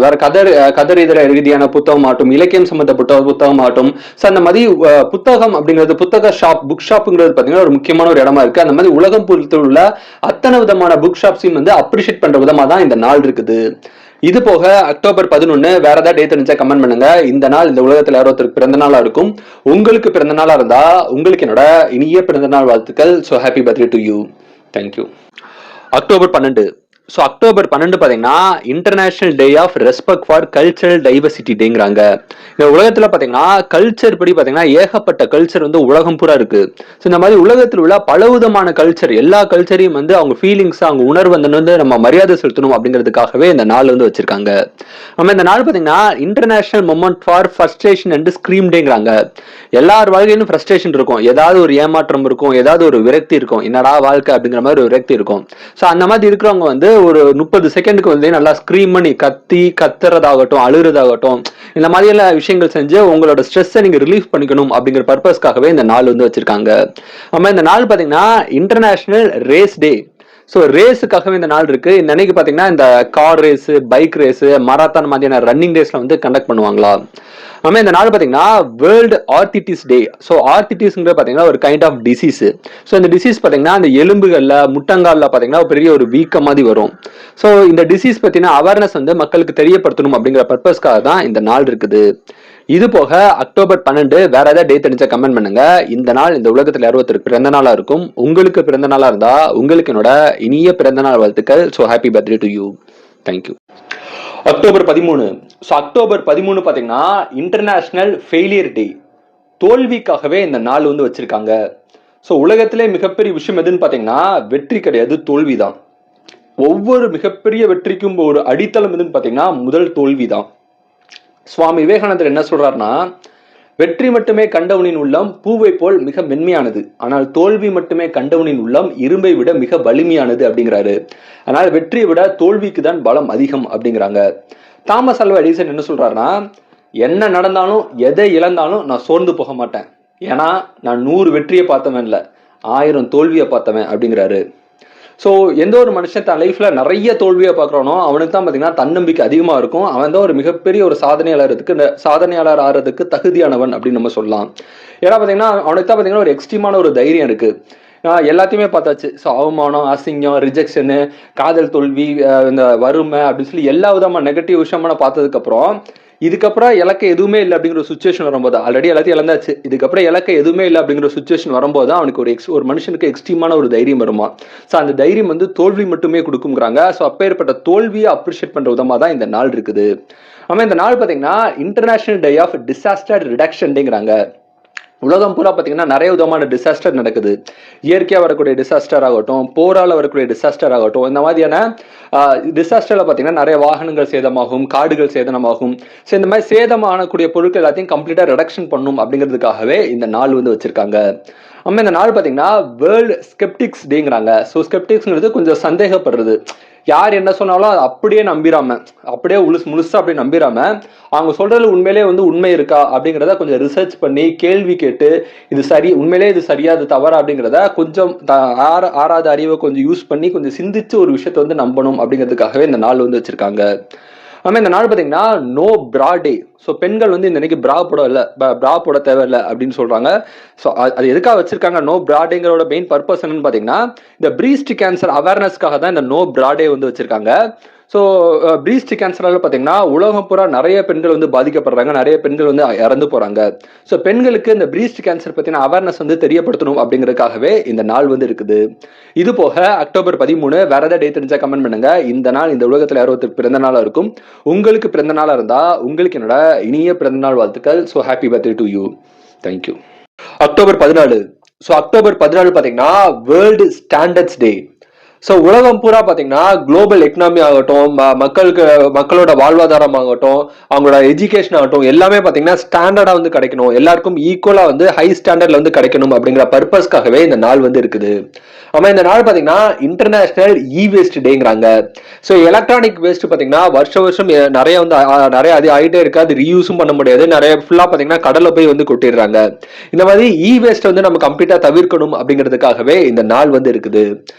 வேற கதர் இதர ரீதியான புத்தகம் ஆகட்டும், இலக்கியம் சம்பந்தப்பட்ட புத்தகம் ஆகட்டும். ஸோ அந்த மாதிரி புத்தகம் அப்படிங்கிறது, புத்தக ஷாப், புக் ஷாப்புங்கிறது பார்த்தீங்கன்னா ஒரு முக்கியமான ஒரு இடமா இருக்கு. அந்த மாதிரி உலகம் பொறுத்து உள்ள அத்தனை விதமான புக் ஷாப்ஸையும் வந்து அப்ரிஷியேட் பண்ற விதமா தான் இந்த நாள் இருக்குது. இது போக அக்டோபர் 11 வேற ஏதாவது டேட் இருந்துச்சா கமெண்ட் பண்ணுங்க. இந்த நாள் இந்த உலகத்துல யாரோத்தருக்கு பிறந்த நாளா இருக்கும். உங்களுக்கு பிறந்த நாளா இருந்தா உங்களுக்கு என்னோட இனிய பிறந்த நாள் வாழ்த்துக்கள். So happy birthday to you. Thank you. October 12. So October 12 பாத்தீங்கன்னா international day of respect for cultural diversity டேங்கிறாங்க. இந்த உலகத்துல பாத்தீங்கன்னா கல்ச்சர் படி பாத்தீங்கன்னா ஏகப்பட்ட கல்ச்சர் வந்து உலகம் பூரா இருக்கு. ஸோ இந்த மாதிரி உலகத்தில் உள்ள பலவிதமான கல்ச்சர், எல்லா கல்ச்சரையும் வந்து அவங்க ஃபீலிங்ஸ், அவங்க உணர்வு வந்து நம்ம மரியாதை செலுத்தணும் அப்படிங்கிறதுக்காகவே இந்த நாள் வந்து வச்சிருக்காங்க. நம்ம இந்த நாள் பாத்தீங்கன்னா international moment for frustration and scream டேங்கிறாங்க. எல்லார் வாழ்க்கையிலும் ஃப்ரஸ்ட்ரேஷன் இருக்கும், ஏதாவது ஒரு ஏமாற்றம் இருக்கும், ஏதாவது ஒரு விரக்தி இருக்கும், என்னடா வாழ்க்கை அப்படிங்கிற மாதிரி ஒரு விரக்தி இருக்கும். ஸோ அந்த மாதிரி இருக்கிறவங்க வந்து ஒரு 30 செகண்டுக்கு வந்து நல்லா ஸ்கிரீம் பண்ணி கத்துறதாகட்டும், அழுறதாகட்டும், இந்த மாதிரி எல்லாம் விஷயங்கள் செஞ்சு உங்களோட ஸ்ட்ரெஸ்ஸை நீங்க ரிலீஃப் பண்ணிக்கணும் அப்படிங்கிற பர்பஸ்க்காகவே இந்த நாள் வந்து வச்சிருக்காங்க. நம்ம இந்த நாள் பாத்தீங்கன்னா இன்டர்நேஷனல் ரேஸ் டே. ஸோ ரேஸுக்காகவே இந்த நாள் இருக்கு. இந்த அன்னைக்கு பாத்தீங்கன்னா இந்த car race, bike race, marathon மாதிரியான ரன்னிங் ரேஸ்ல வந்து கண்டக்ட் பண்ணுவாங்களா. நம்ம இந்த நாள் பாத்தீங்கன்னா வேர்ல்டு ஆர்த்திட்டிஸ் டே. ஸோ ஆர்த்திட்டிஸ்ங்கிறது பாத்தீங்கன்னா ஒரு கைண்ட் ஆஃப் டிசீஸ். ஸோ இந்த டிசீஸ் பாத்தீங்கன்னா அந்த எலும்புகள்ல, முட்டங்கால்ல பாத்தீங்கன்னா பெரிய ஒரு வீக்கம் மாதிரி வரும். ஸோ இந்த டிசீஸ் பத்தின அவேர்னஸ் வந்து மக்களுக்கு தெரியப்படுத்தணும் அப்படிங்கிற பர்பஸ்க்காக தான் இந்த நாள் இருக்குது. இது போக அக்டோபர் 12 வேற ஏதாவது டேட் தெரிஞ்சா கமெண்ட் பண்ணுங்க. இந்த நாள் இந்த உலகத்துல 60 பிறந்த நாளா இருக்கும். உங்களுக்கு பிறந்த நாளா இருந்தா உங்களுக்கு என்னோட இனிய பிறந்த நாள் வாழ்த்துக்கள். So happy birthday to you. Thank you. October 13. So October 13 பாத்தீங்கன்னா இன்டர்நேஷனல் ஃபெயிலியர் டே. தோல்விக்காகவே இந்த நாள் வந்து வச்சிருக்காங்க. ஸோ உலகத்திலே மிகப்பெரிய விஷயம் எதுன்னு பாத்தீங்கன்னா வெற்றி கிடையாது, தோல்விதான். ஒவ்வொரு மிகப்பெரிய வெற்றிக்கும் ஒரு அடித்தளம் எதுன்னு பாத்தீங்கன்னா முதல் தோல்விதான். சுவாமி விவேகானந்தர் என்ன சொல்றாருன்னா, வெற்றி மட்டுமே கண்டவனின் உள்ளம் பூவை போல் மிக மென்மையானது, ஆனால் தோல்வி மட்டுமே கண்டவனின் உள்ளம் இரும்பை விட மிக வலிமையானது அப்படிங்கிறாரு. அதனால வெற்றியை விட தோல்விக்கு தான் பலம் அதிகம் அப்படிங்கிறாங்க. தாமஸ் ஆல்வா எடிசன் என்ன சொல்றாருன்னா, என்ன நடந்தாலும் எதை இழந்தாலும் நான் சோர்ந்து போக மாட்டேன், ஏன்னா நான் 100 வெற்றியை பார்த்தவன் இல்ல, 1000 தோல்வியை பார்த்தவன் அப்படிங்கிறாரு. ஸோ எந்த ஒரு மனுஷன் தன் லைஃப்ல நிறைய தோல்வியை பார்க்குறானோ அவனுக்கு தான் பார்த்தீங்கன்னா தன்னம்பிக்கை அதிகமாக இருக்கும். அவன் தான் ஒரு மிகப்பெரிய ஒரு சாதனையாளர் ஆகிறதுக்கு தகுதியானவன் அப்படின்னு நம்ம சொல்லலாம். ஏன்னா பார்த்தீங்கன்னா அவனுக்கு தான் பார்த்தீங்கன்னா ஒரு எக்ஸ்ட்ரீமான ஒரு தைரியம் இருக்கு. எல்லாத்தையுமே பார்த்தாச்சு. ஸோ அவமானம், அசிங்கம், ரிஜெக்ஷனு, காதல் தோல்வி, இந்த வறுமை அப்படின்னு சொல்லி எல்லா விதமான நெகட்டிவ் விஷயமான பார்த்ததுக்கு அப்புறம் இதுக்கப்புறம் இலக்கை எதுவுமே இல்லை அப்படிங்கிற ஒரு சுச்சுவேஷன் வரும்போது, ஆல்ரெடி எல்லாத்தையும் இழந்தாச்சு, இதுக்கப்புறம் இலக்கை எதுவுமே இல்லை அப்படிங்கிற ஒரு சுச்சுவேஷன் வரும்போது தான் அவனுக்கு ஒரு மனுஷனுக்கு எக்ஸ்ட்ரீமான ஒரு தைரியம் வருமா. ஸோ அந்த தைரியம் வந்து தோல்வி மட்டுமே கொடுக்குங்கிறாங்க. ஸோ அப்பேற்பட்ட தோல்வியை அப்ரிஷியேட் பண்ற விதமாக தான் இந்த நாள் இருக்குது. ஆமாம், இந்த நாள் பார்த்தீங்கன்னா international day of disaster reduction டேங்கிறாங்க. உலகம் பூரா பார்த்தீங்கன்னா நிறைய விதமான டிசாஸ்டர் நடக்குது. இயற்கையாக வரக்கூடிய டிசாஸ்டர் ஆகட்டும், போரால் வரக்கூடிய டிசாஸ்டர் ஆகட்டும், இந்த மாதிரியான டிசாஸ்டர்ல பார்த்தீங்கன்னா நிறைய வாகனங்கள் சேதமாகும், காடுகள் சேதமாகும். ஸோ இந்த மாதிரி சேதமாகக்கூடிய பொருட்கள் எல்லாத்தையும் கம்ப்ளீட்டாக ரிடக்ஷன் பண்ணும் அப்படிங்கிறதுக்காகவே இந்த நாள் வந்து வச்சிருக்காங்க. நம்ம இந்த நாள் பார்த்தீங்கன்னா வேர்ல்டு ஸ்கெப்டிக்ஸ் டேங்கிறாங்க. ஸோ ஸ்கெப்டிக்ஸ்ங்கிறது கொஞ்சம் சந்தேகப்படுறது. யார் என்ன சொன்னாலும் அதை அப்படியே நம்பிராம, அப்படியே முழுசா அப்படி நம்பிராம, அவங்க சொல்றதுல உண்மையிலே வந்து உண்மை இருக்கா அப்படிங்கிறத கொஞ்சம் ரிசர்ச் பண்ணி கேள்வி கேட்டு, இது சரி, உண்மையிலே இது சரியா அது தவறா அப்படிங்கிறத கொஞ்சம் ஆறாத அறிவை கொஞ்சம் யூஸ் பண்ணி கொஞ்சம் சிந்திச்சு ஒரு விஷயத்த வந்து நம்பணும் அப்படிங்கிறதுக்காகவே இந்த நாள் வந்து வச்சிருக்காங்க. ஆமா இந்த நாள் பாத்தீங்கன்னா நோ பிரா டே. ஸோ பெண்கள் வந்து இந்த இன்னைக்கு பிரா போட தேவையில்லை அப்படின்னு சொல்றாங்க. ஸோ அது எதுக்காக வச்சிருக்காங்க நோ பிராடேங்கிறோட மெயின் பர்பஸ் என்னன்னு பாத்தீங்கன்னா இந்த பிரீஸ்ட் கேன்சர் அவேர்னஸ்க்காக தான் இந்த நோ பிராடே வந்து வச்சிருக்காங்க. ஸோ பிரீஸ்ட் கேன்சரால பார்த்தீங்கன்னா உலகம் பூரா நிறைய பெண்கள் வந்து பாதிக்கப்படுறாங்க, நிறைய பெண்கள் வந்து இறந்து போறாங்க. ஸோ பெண்களுக்கு இந்த பிரீஸ்ட் கேன்சர் பற்றின அவேர்னஸ் வந்து தெரியப்படுத்தணும் அப்படிங்கிறதுக்காகவே இந்த நாள் வந்து இருக்குது. இது போக அக்டோபர் 13 வேற ஏதாவது டேட் தெரிஞ்சா கமெண்ட் பண்ணுங்க. இந்த நாள் இந்த உலகத்தில் யாரோத்துக்கு பிறந்த நாளா இருக்கும். உங்களுக்கு பிறந்த நாளா இருந்தா உங்களுக்கு என்னோட இனிய பிறந்த நாள் வாழ்த்துக்கள். So happy birthday to you. Thank you. October 14. So October 14 பார்த்தீங்கன்னா வேர்ல்டு ஸ்டாண்டர்ட்ஸ் டே. ஸோ உலகம் பூரா பார்த்தீங்கன்னா குளோபல் எக்கனாமி ஆகட்டும், மக்களோட வாழ்வாதாரம் ஆகட்டும், அவங்களோட எஜுகேஷன் ஆகட்டும், எல்லாமே பார்த்தீங்கன்னா ஸ்டாண்டர்டா வந்து கிடைக்கணும், எல்லாருக்கும் ஈக்குவலா வந்து ஹை ஸ்டாண்டர்ட்ல வந்து கிடைக்கணும் அப்படிங்கிற பர்பஸ்க்காகவே இந்த நாள் வந்து இருக்குது. ஆமா இந்த நாள் பார்த்தீங்கன்னா இன்டர்நேஷனல் இ வேஸ்ட் டேங்கிறாங்க. ஸோ எலக்ட்ரானிக் வேஸ்ட் பார்த்தீங்கன்னா வருஷம் நிறைய வந்து அது ஆகிட்டே இருக்கு. அது ரீயூஸும் பண்ண முடியாது, நிறைய ஃபுல்லா பார்த்தீங்கன்னா கடலை போய் வந்து கொட்டிடுறாங்க. இந்த மாதிரி இ வேஸ்ட் வந்து நம்ம கம்ப்ளீட்டா தவிர்க்கணும் அப்படிங்கிறதுக்காகவே இந்த நாள் வந்து இருக்குது.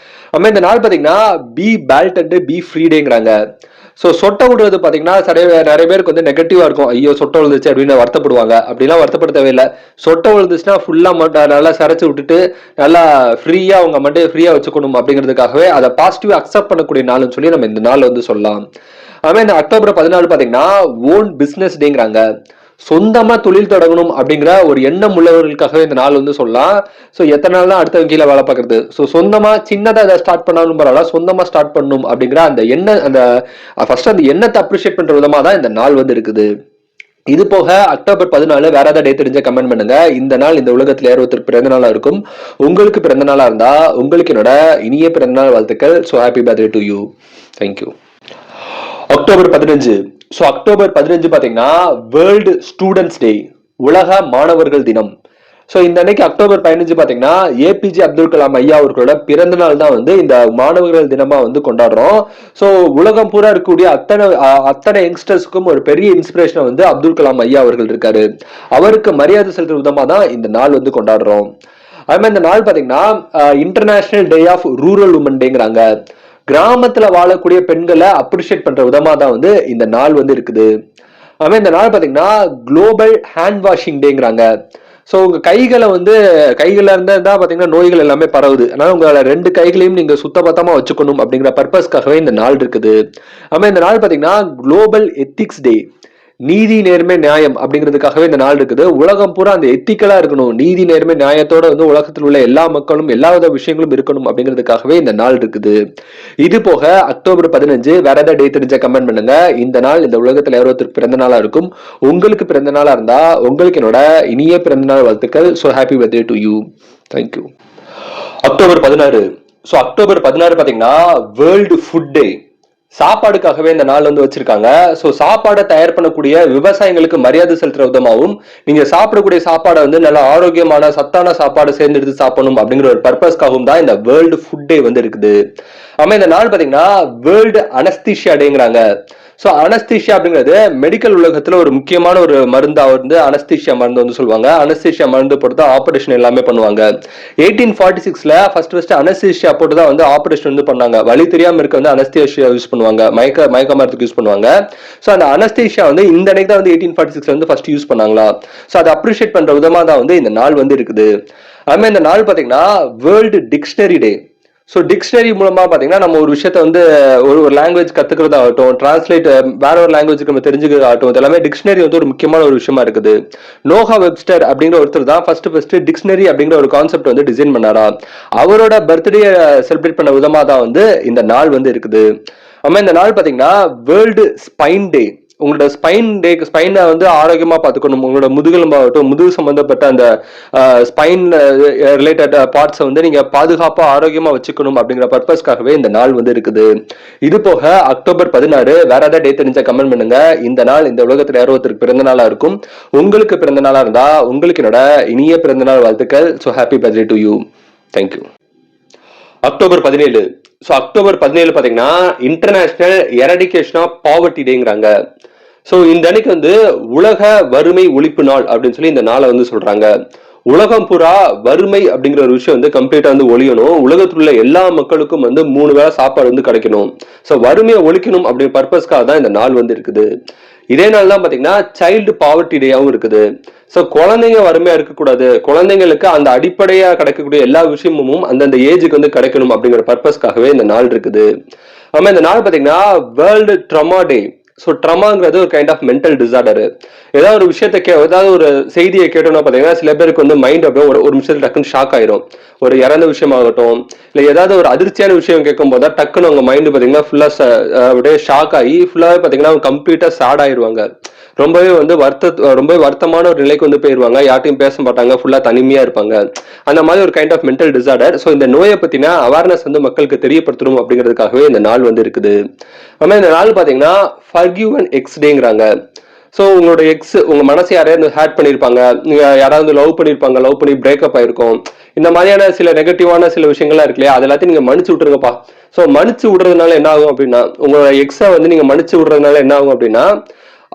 நம்ம இந்த நாள் பாத்தீங்கன்னா பி பேல்ட் அண்ட் பி ஃப்ரீடேங்கிறாங்க. ஸோ சொட்டை விடுறது பார்த்தீங்கன்னா நிறைய பேருக்கு வந்து நெகட்டிவா இருக்கும். ஐயோ சொட்டை விழுந்துச்சு அப்படின்னு வருத்தப்படுவாங்க. அப்படிலாம் வருத்தப்பட தேவையில்லை. சொட்டை விழுந்துச்சுன்னா ஃபுல்லா நல்லா சரைச்சு விட்டுட்டு நல்லா ஃப்ரீயா அவங்க மண்டையை ஃப்ரீயா வச்சுக்கணும் அப்படிங்கிறதுக்காகவே அதை பாசிட்டிவா அக்செப்ட் பண்ணக்கூடிய நாள்னு சொல்லி நம்ம இந்த நாள் வந்து சொல்லலாம். அதுமாதிரி இந்த அக்டோபர் 14 பார்த்தீங்கன்னா ஓன் பிசினஸ் டேங்கிறாங்க. சொந்தமா தொழில் தொடங்கணும் அப்படிங்கிற ஒரு எண்ணம் உள்ளவர்களுக்காகவே இந்த நாள் வந்து சொல்லலாம். ஸோ எத்தனை நாள் தான் அடுத்தவங்க கீழே வேலை பார்க்கறது. ஸோ சொந்தமா சின்னதா அதை ஸ்டார்ட் பண்ணாலும் பரவாயில்ல, சொந்தமா ஸ்டார்ட் பண்ணணும் அப்படிங்கிற அந்த எண்ணம், அந்த ஃபர்ஸ்ட் அந்த எண்ணத்தை அப்ரிஷியேட் பண்ற விதமா தான் இந்த நாள் வந்து இருக்குது. இது போக அக்டோபர் 14 வேற ஏதாவது டேட் தெரிஞ்ச கமெண்ட் பண்ணுங்க. இந்த நாள் இந்த உலகத்துல ஒருத்தருக்கு பிறந்த நாளா இருக்கும். உங்களுக்கு பிறந்த நாளா இருந்தா உங்களுக்கு என்னோட இனிய பிறந்த நாள் வாழ்த்துக்கள். So happy birthday to you. Thank you. October 15. So October 15 பார்த்தீங்கன்னா வேர்ல்டு ஸ்டூடெண்ட்ஸ் டே, உலக மாணவர்கள் தினம். ஸோ இந்த அன்னைக்கு அக்டோபர் 15 பார்த்தீங்கன்னா ஏபிஜே அப்துல் கலாம் ஐயா அவர்களோட பிறந்த நாள் தான் வந்து இந்த மாணவர்கள் தினமா வந்து கொண்டாடுறோம். ஸோ உலகம் பூரா இருக்கக்கூடிய அத்தனை யங்ஸ்டர்ஸ்க்கும் ஒரு பெரிய இன்ஸ்பிரேஷனை வந்து அப்துல் கலாம் ஐயா அவர்கள் இருக்காரு. அவருக்கு மரியாதை செலுத்துற விதமா தான் இந்த நாள் வந்து கொண்டாடுறோம். அது மாதிரி இந்த நாள் பார்த்தீங்கன்னா international day of rural women டேங்கிறாங்க. கிராமத்துல வாழக்கூடிய பெண்களை அப்ரிஷியேட் பண்ற விதமா தான் வந்து இந்த நாள் வந்து இருக்குது. அதுமாதிரி இந்த நாள் பாத்தீங்கன்னா குளோபல் ஹேண்ட் வாஷிங் டேங்கிறாங்க. ஸோ உங்க கைகள்ல இருந்தா பாத்தீங்கன்னா நோய்கள் எல்லாமே பரவுது. அதனால உங்களோட 2 கைகளையும் நீங்க சுத்தபத்தமா வச்சுக்கணும் அப்படிங்கிற பர்பஸ்க்காகவே இந்த நாள் இருக்குது. அதுமாதிரி இந்த நாள் பாத்தீங்கன்னா குளோபல் எத்திக்ஸ் டே, நீதி நேர்மை நியாயம் அப்படிங்கிறதுக்காகவே இந்த நாள் இருக்குது. உலகம் பூரா அந்த எத்திக்கலா இருக்கணும், நீதி நேர்மை நியாயத்தோட வந்து உலகத்தில் உள்ள எல்லா மக்களும் எல்லா வித விஷயங்களும் இருக்கணும் அப்படிங்கிறதுக்காகவே இந்த நாள் இருக்குது. இது போக அக்டோபர் 15 வேற ஏதாவது டேட் தெரிஞ்ச கமெண்ட் பண்ணுங்க. இந்த நாள் இந்த உலகத்துல ஒருத்தருக்கு பிறந்த நாளா இருக்கும். உங்களுக்கு பிறந்த நாளா இருந்தா உங்களுக்கு என்னோட இனிய பிறந்த நாள் வாழ்த்துக்கள். So happy birthday to you. Thank you. October 16. So October 16 பாத்தீங்கன்னா வேர்ல்டு ஃபுட் டே, சாப்பாடுக்காகவே இந்த நாள் வந்து வச்சிருக்காங்க. ஸோ சாப்பாடை தயார் பண்ணக்கூடிய விவசாயிகளுக்கு மரியாதை செலுத்துற விதமாகவும் நீங்க சாப்பிடக்கூடிய சாப்பாடை வந்து நல்ல ஆரோக்கியமான சத்தான சாப்பாடு சேர்ந்தெடுத்து சாப்பிடணும் அப்படிங்கிற ஒரு பர்பஸ்க்காகவும் தான் இந்த வேர்ல்டு ஃபுட் டே வந்து இருக்குது. ஆமா இந்த நாள் பாத்தீங்கன்னா வேர்ல்டு அனஸ்தீஷியா டேங்கிறாங்க. ஸோ அனஸ்தீஷியா அப்படிங்கிறது மெடிக்கல் உலகத்துல ஒரு முக்கியமான ஒரு மருந்தா வந்து அனஸ்தீஷியா மருந்து வந்து சொல்லுவாங்க. அனஸ்தீஷியா மருந்து போட்டு தான் ஆபரேஷன் எல்லாமே பண்ணுவாங்க. 1846ல ஃபர்ஸ்ட் அனஸ்தீஷியா போட்டு தான் வந்து ஆபரேஷன் வந்து பண்ணாங்க. வலி தெரியாம இருக்க வந்து அனஸ்தீஷியா யூஸ் பண்ணுவாங்க, மயக்க மருந்துக்கு யூஸ் பண்ணுவாங்க. ஸோ அந்த அனஸ்தீஷியா வந்து இந்த அன்னைக்கு தான் வந்து 1846 வந்து ஃபர்ஸ்ட் யூஸ் பண்ணாங்களா. ஸோ அதை அப்ரிஷியேட் பண்ற விதமா தான் வந்து இந்த நாள் வந்து இருக்குது. அதுமாதிரி இந்த நாள் பாத்தீங்கன்னா வேர்ல்டு டிக்ஷனரி டே. ஸோ டிக்ஷனரி மூலமா பாத்தீங்கன்னா நம்ம ஒரு விஷயத்த வந்து ஒரு லாங்குவேஜ் கத்துக்கிறதாகட்டும், டிரான்ஸ்லேட் வேற ஒரு லாங்குவேஜுக்கு நம்ம தெரிஞ்சுக்கிறதாகட்டும், இதெல்லாமே டிக்ஷனரி வந்து ஒரு முக்கியமான ஒரு விஷயமா இருக்குது. நோஹா வெப்ஸ்டர் அப்படிங்கிற ஒருத்தர் தான் ஃபர்ஸ்ட் டிக்ஷனரி அப்படிங்கிற ஒரு கான்செப்ட் வந்து டிசைன் பண்ணாரா. அவரோட பர்த்டே செலிப்ரேட் பண்ண விதமா தான் வந்து இந்த நாள் வந்து இருக்குது. ஆமா இந்த நாள் பாத்தீங்கன்னா வேர்ல்டு ஸ்பைன் டே. உங்களோட ஸ்பைனை வந்து ஆரோக்கியமா பார்த்துக்கணும். உங்களோட முதுகெலும்பாகட்டும், முதுகு சம்பந்தப்பட்ட அந்த ஸ்பைன் ரிலேட்டட் பார்ட்ஸை வந்து நீங்க பாதுகாப்பா ஆரோக்கியமா வச்சுக்கணும் அப்படிங்கிற பர்பஸ்க்காகவே இந்த நாள் வந்து இருக்குது. இது போக அக்டோபர் 16 வேற ஏதாவது டேட் தெரிஞ்ச கமெண்ட் பண்ணுங்க. இந்த நாள் இந்த உலகத்துல ஒருத்தருக்கு பிறந்த நாளா இருக்கும். உங்களுக்கு பிறந்த நாளா இருந்தா உங்களுக்கு என்னோட இனிய பிறந்த நாள் வாழ்த்துக்கள். So happy birthday to you. Thank you. October 17. So October 17 பாத்தீங்கன்னா இன்டர்நேஷனல் எரடிகேஷன் ஆஃப் பாவர்ட்டி டேங்கிறாங்க. ஸோ இந்த அன்னைக்கு வந்து உலக வறுமை ஒழிப்பு நாள் அப்படின்னு சொல்லி இந்த நாளை வந்து சொல்றாங்க. உலகம் பூரா வறுமை அப்படிங்கிற ஒரு விஷயம் வந்து கம்ப்ளீட்டா வந்து ஒழியணும். உலகத்தில் உள்ள எல்லா மக்களுக்கும் வந்து 3 வேளை சாப்பாடு வந்து கிடைக்கணும். ஸோ வறுமையை ஒழிக்கணும் அப்படிங்கிற பர்பஸ்க்காக தான் இந்த நாள் வந்து இருக்குது. இதே நாள் தான் பாத்தீங்கன்னா சைல்டு பாவர்ட்டி டேயாவும் இருக்குது. ஸோ குழந்தைங்க வறுமையா இருக்கக்கூடாது, குழந்தைங்களுக்கு அந்த அடிப்படையா கிடைக்கக்கூடிய எல்லா விஷயமும் அந்தந்த ஏஜுக்கு வந்து கிடைக்கணும் அப்படிங்கிற பர்பஸ்க்காகவே இந்த நாள் இருக்குது. ஆமா, இந்த நாள் பாத்தீங்கன்னா வேர்ல்டு ட்ரமா டே. ஸோ ட்ரமாங்கிறது ஒரு கைண்ட் ஆஃப் மென்டல் டிசார்டர். ஏதாவது ஒரு விஷயத்த ஏதாவது ஒரு செய்தியை கேட்டோம்னா பாத்தீங்கன்னா சில பேருக்கு வந்து மைண்ட் அப்படியே ஒரு நிமிஷத்துல டக்குன்னு ஷாக் ஆயிரும். ஒரு இறந்த விஷயம் ஆகட்டும், இல்ல ஏதாவது ஒரு அதிர்ச்சியான விஷயம் கேட்கும் போது டக்குன்னு அவங்க மைண்ட் பாத்தீங்கன்னா ஃபுல்லா அப்படியே ஷாக் ஆகி ஃபுல்லாவே பாத்தீங்கன்னா கம்ப்ளீட்டா சேட் ஆயிருவாங்க. ரொம்பவே வந்து ரொம்பவே வருத்தமான ஒரு நிலைக்கு வந்து போயிருவாங்க. யார்ட்டையும் பேச மாட்டாங்க, ஃபுல்லா தனிமையா இருப்பாங்க. அந்த மாதிரி ஒரு kind of mental disorder. So இந்த நோயை பத்தின அவேர்னஸ் வந்து மக்களுக்கு தெரியப்படுத்தணும் அப்படிங்கிறதுக்காகவே இந்த நாள் வந்து இருக்குது. ஆனா இந்த நாள் பாத்தீங்கன்னா ஃபர்கிவ் அண்ட் எக்ஸ் டேங்கிறாங்க. ஸோ உங்களோட எக்ஸ், உங்க மனசை யாரையாவது ஹேட் பண்ணிருப்பாங்க, நீங்க யாராவது லவ் பண்ணிருப்பாங்க, லவ் பண்ணி பிரேக்கப் ஆயிருக்கும், இந்த மாதிரியான சில நெகட்டிவான சில விஷயங்கள்லாம் இருக்கு இல்லையா, அது எல்லாத்தையும் நீங்க மன்னிச்சு விட்டுருங்கப்பா. ஸோ மன்னிச்சு விடுறதுனால என்ன ஆகும் அப்படின்னா, உங்களோட எக்ஸை வந்து நீங்க மன்னிச்சு விடுறதுனால என்ன ஆகும் அப்படின்னா,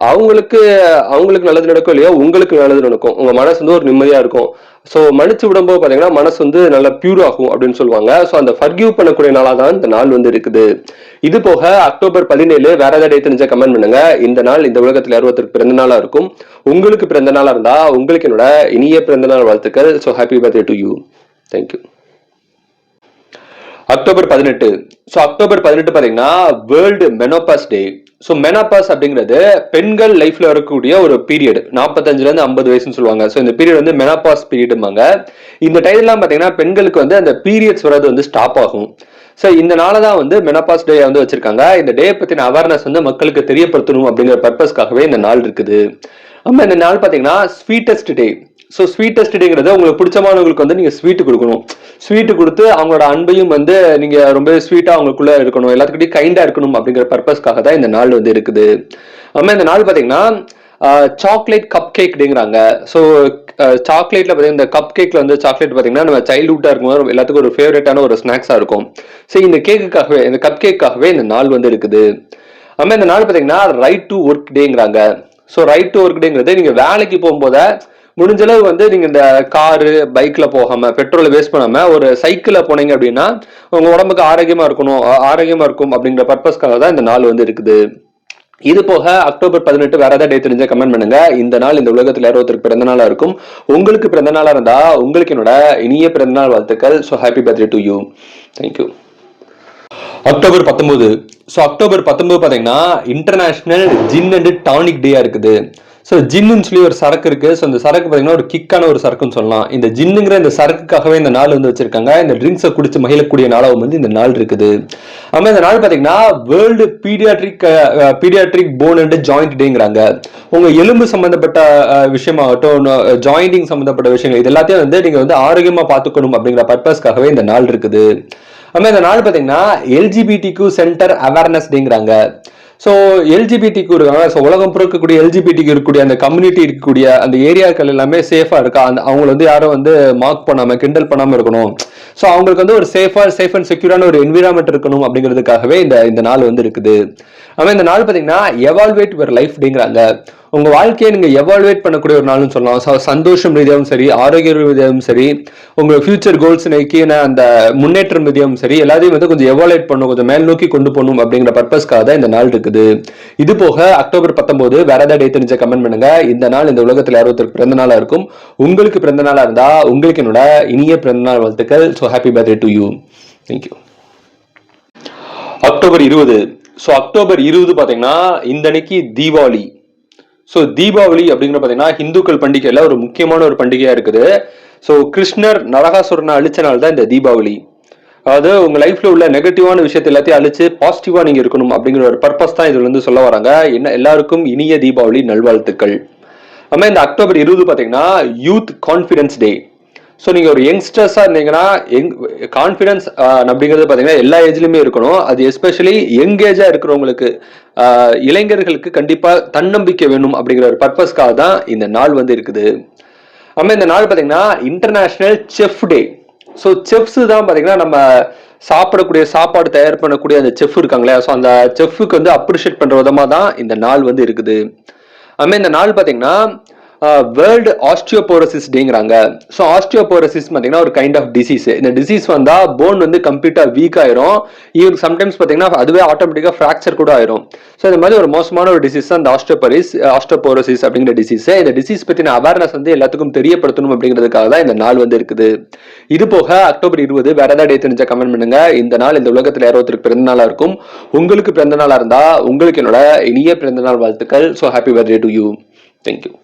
அவங்களுக்கு நல்லது நடக்கும் இல்லையா, உங்களுக்கு நல்லது நடக்கும். உங்க மனசு வந்து ஒரு நிம்மதியா இருக்கும். ஸோ மன்னிச்சு விடும்போது பாத்தீங்கன்னா மனசு வந்து நல்லா பியூர் ஆகும் அப்படின்னு சொல்லுவாங்க. ஸோ அந்த ஃபர்கிவ் பண்ணக்கூடிய நாளா தான் இந்த நாள் வந்து இருக்குது. இது போக அக்டோபர் 17 வேற ஏதாவது டேட் தெரிஞ்சா கமெண்ட் பண்ணுங்க. இந்த நாள் இந்த உலகத்துல 60 பிறந்த நாளா இருக்கும். உங்களுக்கு பிறந்த நாளா இருந்தா உங்களுக்கு என்னோட இனிய பிறந்த நாள் வாழ்த்துக்கள். So happy birthday to you. Thank you. October 18. So October 18 பாத்தீங்கன்னா வேர்ல்டு மெனோபாஸ் டே. ஸோ மெனோபாஸ் அப்படிங்கிறது பெண்கள் லைஃப்ல வரக்கூடிய ஒரு பீரியட். 45ல இருந்து 50 வயசுன்னு சொல்லுவாங்க. ஸோ இந்த பீரியட் வந்து மெனோபாஸ் பீரியடும்பாங்க. இந்த டைம்லாம் பாத்தீங்கன்னா பெண்களுக்கு வந்து அந்த பீரியட்ஸ் வர்றது வந்து ஸ்டாப் ஆகும். ஸோ இந்த நாளை தான் வந்து மெனோபாஸ் டே வந்து வச்சிருக்காங்க. இந்த டே பத்தின அவேர்னஸ் வந்து மக்களுக்கு தெரியப்படுத்தணும் அப்படிங்கிற பர்பஸ்க்காகவே இந்த நாள் இருக்குது. ஆமா, இந்த நாள் பாத்தீங்கன்னா ஸ்வீட்டஸ்ட் டே. ஸோ ஸ்வீட்டஸ்ட் டேங்கிறது உங்களுக்கு பிடிச்சமானவங்களுக்கு வந்து நீங்க ஸ்வீட் கொடுக்கணும். ஸ்வீட் கொடுத்து அவங்களோட அன்பையும் வந்து நீங்க ரொம்ப ஸ்வீட்டா அவங்களுக்குள்ள இருக்கணும், எல்லாத்துக்கிட்டையும் கைண்டா இருக்கணும் அப்படிங்கிற பர்பஸ்க்காக தான் இந்த நாள் வந்து இருக்குது. ஆமா, இந்த நாள் பாத்தீங்கன்னா சாக்லேட் கப் கேக் டேங்கிறாங்க. ஸோ சாக்லேட்ல பாத்தீங்கன்னா இந்த கப் கேக்ல வந்து சாக்லேட் பாத்தீங்கன்னா நம்ம சைல்ட்ஹுட்டா இருக்கும்போது எல்லாத்துக்கும் ஒரு ஃபேவரட்டான ஒரு ஸ்நாக்ஸா இருக்கும். ஸோ இந்த கேக்குக்காகவே, இந்த கப் கேக்காகவே இந்த நாள் வந்து இருக்குது. ஆமா, இந்த நாள் பாத்தீங்கன்னா ரைட் டு ஒர்க் டேங்கிறாங்க. ஸோ ரைட் டு ஒர்க் டேங்கிறது நீங்க வேலைக்கு போகும்போது முடிஞ்ச அளவு வந்து நீங்க இந்த காரு பைக்ல போகாம, பெட்ரோலை வேஸ்ட் பண்ணாம ஒரு சைக்கிள்ல போனீங்க அப்படின்னா உங்க உடம்புக்கு ஆரோக்கியமா இருக்கும் அப்படிங்கிற பர்பஸ்க்காக தான் இந்த நாள் வந்து இருக்குது. இது போக அக்டோபர் 18 வேற ஏதாவது டே தெரிஞ்சா கமெண்ட் பண்ணுங்க. இந்த நாள் இந்த உலகத்துல 60 பிறந்த நாளா இருக்கும். உங்களுக்கு பிறந்த நாளா இருந்தா உங்களுக்கு என்னோட இனிய பிறந்த நாள் வாழ்த்துக்கள். So happy birthday to you. Thank you. October 19. So October 19 பாத்தீங்கன்னா இன்டர்நேஷனல் ஜின் அண்ட் டானிக் டேயா இருக்குது. ஸோ ஜின்னு சொல்லி ஒரு சரக்கு இருக்கு. ஸோ இந்த சரக்கு பார்த்தீங்கன்னா ஒரு கிக்கான ஒரு சரக்குன்னு சொல்லலாம். இந்த ஜின்னுங்கிற இந்த சரக்குக்காகவே இந்த நாள் வந்து வச்சிருக்காங்க. இந்த ட்ரிங்க்ஸை குடிச்சு மகிழக்கூடிய நாளாகவும் வந்து இந்த நாள் இருக்குது. ஆமா, இந்த நாள் பார்த்தீங்கன்னா world paediatric bone and joint டேங்கிறாங்க. உங்க எலும்பு சம்பந்தப்பட்ட விஷயமாகட்டும், ஜாயிண்டிங் சம்பந்தப்பட்ட விஷயங்கள் இது எல்லாத்தையும் வந்து நீங்க வந்து ஆரோக்கியமா பார்த்துக்கணும் அப்படிங்கிற பர்பஸ்க்காகவே இந்த நாள் இருக்குது. ஆமா, இந்த நாள் பார்த்தீங்கன்னா எல்ஜிபிடிக்கு சென்டர் அவேர்னஸ் டேங்கிறாங்க. ஸோ எல்ஜிபிடிக்கு இருக்காங்க. ஸோ உலகம் இருக்கக்கூடிய எல்ஜிபிடிக்கு இருக்கக்கூடிய அந்த கம்யூனிட்டி இருக்கக்கூடிய அந்த ஏரியாக்கள் எல்லாமே சேஃபா இருக்கா, அந்த அவங்களை வந்து யாரும் வந்து மார்க் பண்ணாம கிண்டல் பண்ணாம இருக்கணும். ஸோ அவங்களுக்கு வந்து ஒரு சேஃப் அண்ட் செக்யூரான ஒரு என்விரான்மெண்ட் இருக்கணும் அப்படிங்கிறதுக்காகவே இந்த நாள் வந்து இருக்குது. ஆனா இந்த நாள் பார்த்தீங்கன்னா எவால்வேட் யுவர் லைஃப் அப்படிங்கிறாங்க. உங்க வாழ்க்கையை நீங்க எவால்வேட் பண்ணக்கூடிய ஒரு நாள்னு சொல்லலாம். சந்தோஷம் ரீதியாகவும் சரி, ஆரோக்கிய ரீதியாகவும் சரி, உங்க ஃபியூச்சர் கோல்ஸ் நோக்கின அந்த முன்னேற்றம் ரீதியாகவும் சரி, எல்லாத்தையும் வந்து கொஞ்சம் எவாலுவேட் பண்ணும், கொஞ்சம் மேல் நோக்கி கொண்டு போகணும் அப்படிங்கிற பர்பஸ்க்காக தான் இந்த நாள் இருக்குது. இது போக அக்டோபர் 19 வேற ஏதாவது டேட் தெரிஞ்ச கமெண்ட் பண்ணுங்க. இந்த நாள் இந்த உலகத்தில் 60 பிறந்த நாளா இருக்கும். உங்களுக்கு பிறந்த நாளா இருந்தா உங்களுக்கு என்னோட இனிய பிறந்த நாள் வாழ்த்துக்கள். So happy birthday to you. Thank you. October 20. So October 20 பாத்தீங்கன்னா இந்த அன்னைக்கு தீபாவளி. ஸோ தீபாவளி அப்படிங்கிற பாத்தீங்கன்னா இந்துக்கள் பண்டிகையில ஒரு முக்கியமான ஒரு பண்டிகையா இருக்குது. ஸோ கிருஷ்ணர் நரகாசுரனை அழிச்ச நாள் தான் இந்த தீபாவளி. அதாவது உங்க லைஃப்ல உள்ள நெகட்டிவான விஷயத்தை எல்லாத்தையும் அழிச்சு பாசிட்டிவா நீங்க இருக்கணும் அப்படிங்கிற ஒரு பர்பஸ் தான் இதுல இருந்து சொல்ல வராங்க. என்ன எல்லாருக்கும் இனிய தீபாவளி நல்வாழ்த்துக்கள். ஆமா, இந்த அக்டோபர் 20 பாத்தீங்கன்னா யூத் கான்பிடன்ஸ் டே. ஸோ நீங்க ஒரு யங்ஸ்டர்ஸா இருந்தீங்கன்னா கான்பிடன்ஸ் அப்படிங்கிறது பாத்தீங்கன்னா எல்லா ஏஜ்லயுமே இருக்கணும். அது எஸ்பெஷலி யங் ஏஜா இருக்கிறவங்களுக்கு, இளைஞர்களுக்கு கண்டிப்பா தன்னம்பிக்கை வேணும் அப்படிங்கிற ஒரு பர்பஸ்க்காக தான் இந்த நாள் வந்து இருக்குது. ஆமா, இந்த நாள் பாத்தீங்கன்னா இன்டர்நேஷனல் செஃப் டே. ஸோ செஃப்ஸ் தான் பாத்தீங்கன்னா நம்ம சாப்பிடக்கூடிய சாப்பாடு தயார் பண்ணக்கூடிய அந்த செஃப் இருக்காங்களே, ஸோ அந்த செஃப்க்கு வந்து அப்ரிஷியேட் பண்ற விதமா தான் இந்த நாள் வந்து இருக்குது. ஆமா, இந்த நாள் பாத்தீங்கன்னா வேர்ல்டு ஆஸ்டியோபோரோசிஸ் டேங்கிறாங்க. ஸோ ஆஸ்டியோபோரோசிஸ் பார்த்தீங்கன்னா ஒரு கைண்ட் ஆஃப் டிசீஸ். இந்த டிசீஸ் வந்தா போன் வந்து கம்ப்ளீட்டா வீக் ஆயிரும். ஈவன் சம்டைம்ஸ் பார்த்தீங்கன்னா அதுவே ஆட்டோமேட்டிக்கா ஃபிராக்சர் கூட ஆயிரும். ஸோ இந்த மாதிரி ஒரு மோசமான ஒரு டிசீஸ் தான் இந்த ஆஸ்டியோபோரோசிஸ் அப்படிங்கிற டிசீஸ். இந்த டிசீஸ் பத்தின அவேர்னஸ் வந்து எல்லாத்துக்கும் தெரியப்படுத்தணும் அப்படிங்கிறதுக்காக தான் இந்த நாள் வந்து இருக்குது. இது போக அக்டோபர் 20 வேற ஏதாவது டேட் தெரிஞ்சா கமெண்ட் பண்ணுங்க. இந்த நாள் இந்த உலகத்துல யாரோ ஒருத்தருக்கு பிறந்த நாளா இருக்கும். உங்களுக்கு பிறந்த நாளா இருந்தா உங்களுக்கு என்னோட இனிய பிறந்த நாள் வாழ்த்துக்கள். So happy birthday to you. Thank you.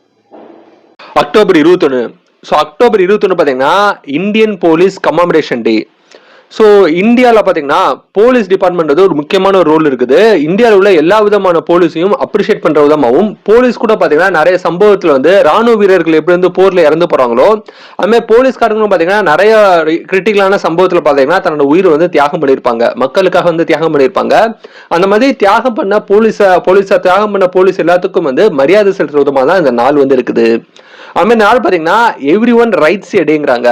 October 21. So October 21 பார்த்தீங்கன்னா இந்தியன் போலீஸ் கமெமரேஷன் டே. ஸோ இந்தியாவில் பார்த்தீங்கன்னா போலீஸ் டிபார்ட்மெண்ட் வந்து ஒரு முக்கியமான ஒரு ரோல் இருக்குது. இந்தியாவில் உள்ள எல்லா விதமான போலீஸையும் அப்ரிஷியேட் பண்ற விதமாகவும் போலீஸ் கூட பார்த்தீங்கன்னா நிறைய சம்பவத்தில் வந்து ராணுவ வீரர்கள் எப்படி வந்து போர்ல இறந்து போறாங்களோ அதுமாதிரி போலீஸ்காரங்களும் பார்த்தீங்கன்னா நிறைய கிரிட்டிக்கலான சம்பவத்தில் பார்த்தீங்கன்னா தன்னோட உயிரை வந்து தியாகம் பண்ணியிருப்பாங்க, மக்களுக்காக வந்து தியாகம் பண்ணியிருப்பாங்க. அந்த மாதிரி தியாகம் பண்ண போலீஸா தியாகம் பண்ண போலீஸ் எல்லாத்துக்கும் வந்து மரியாதை செலுத்துற விதமாக தான் இந்த நாள் வந்து இருக்குது. அதுமாதிரி நாள் பார்த்தீங்கன்னா எவ்ரி ஒன் ரைட்ஸ் டேங்கிறாங்க.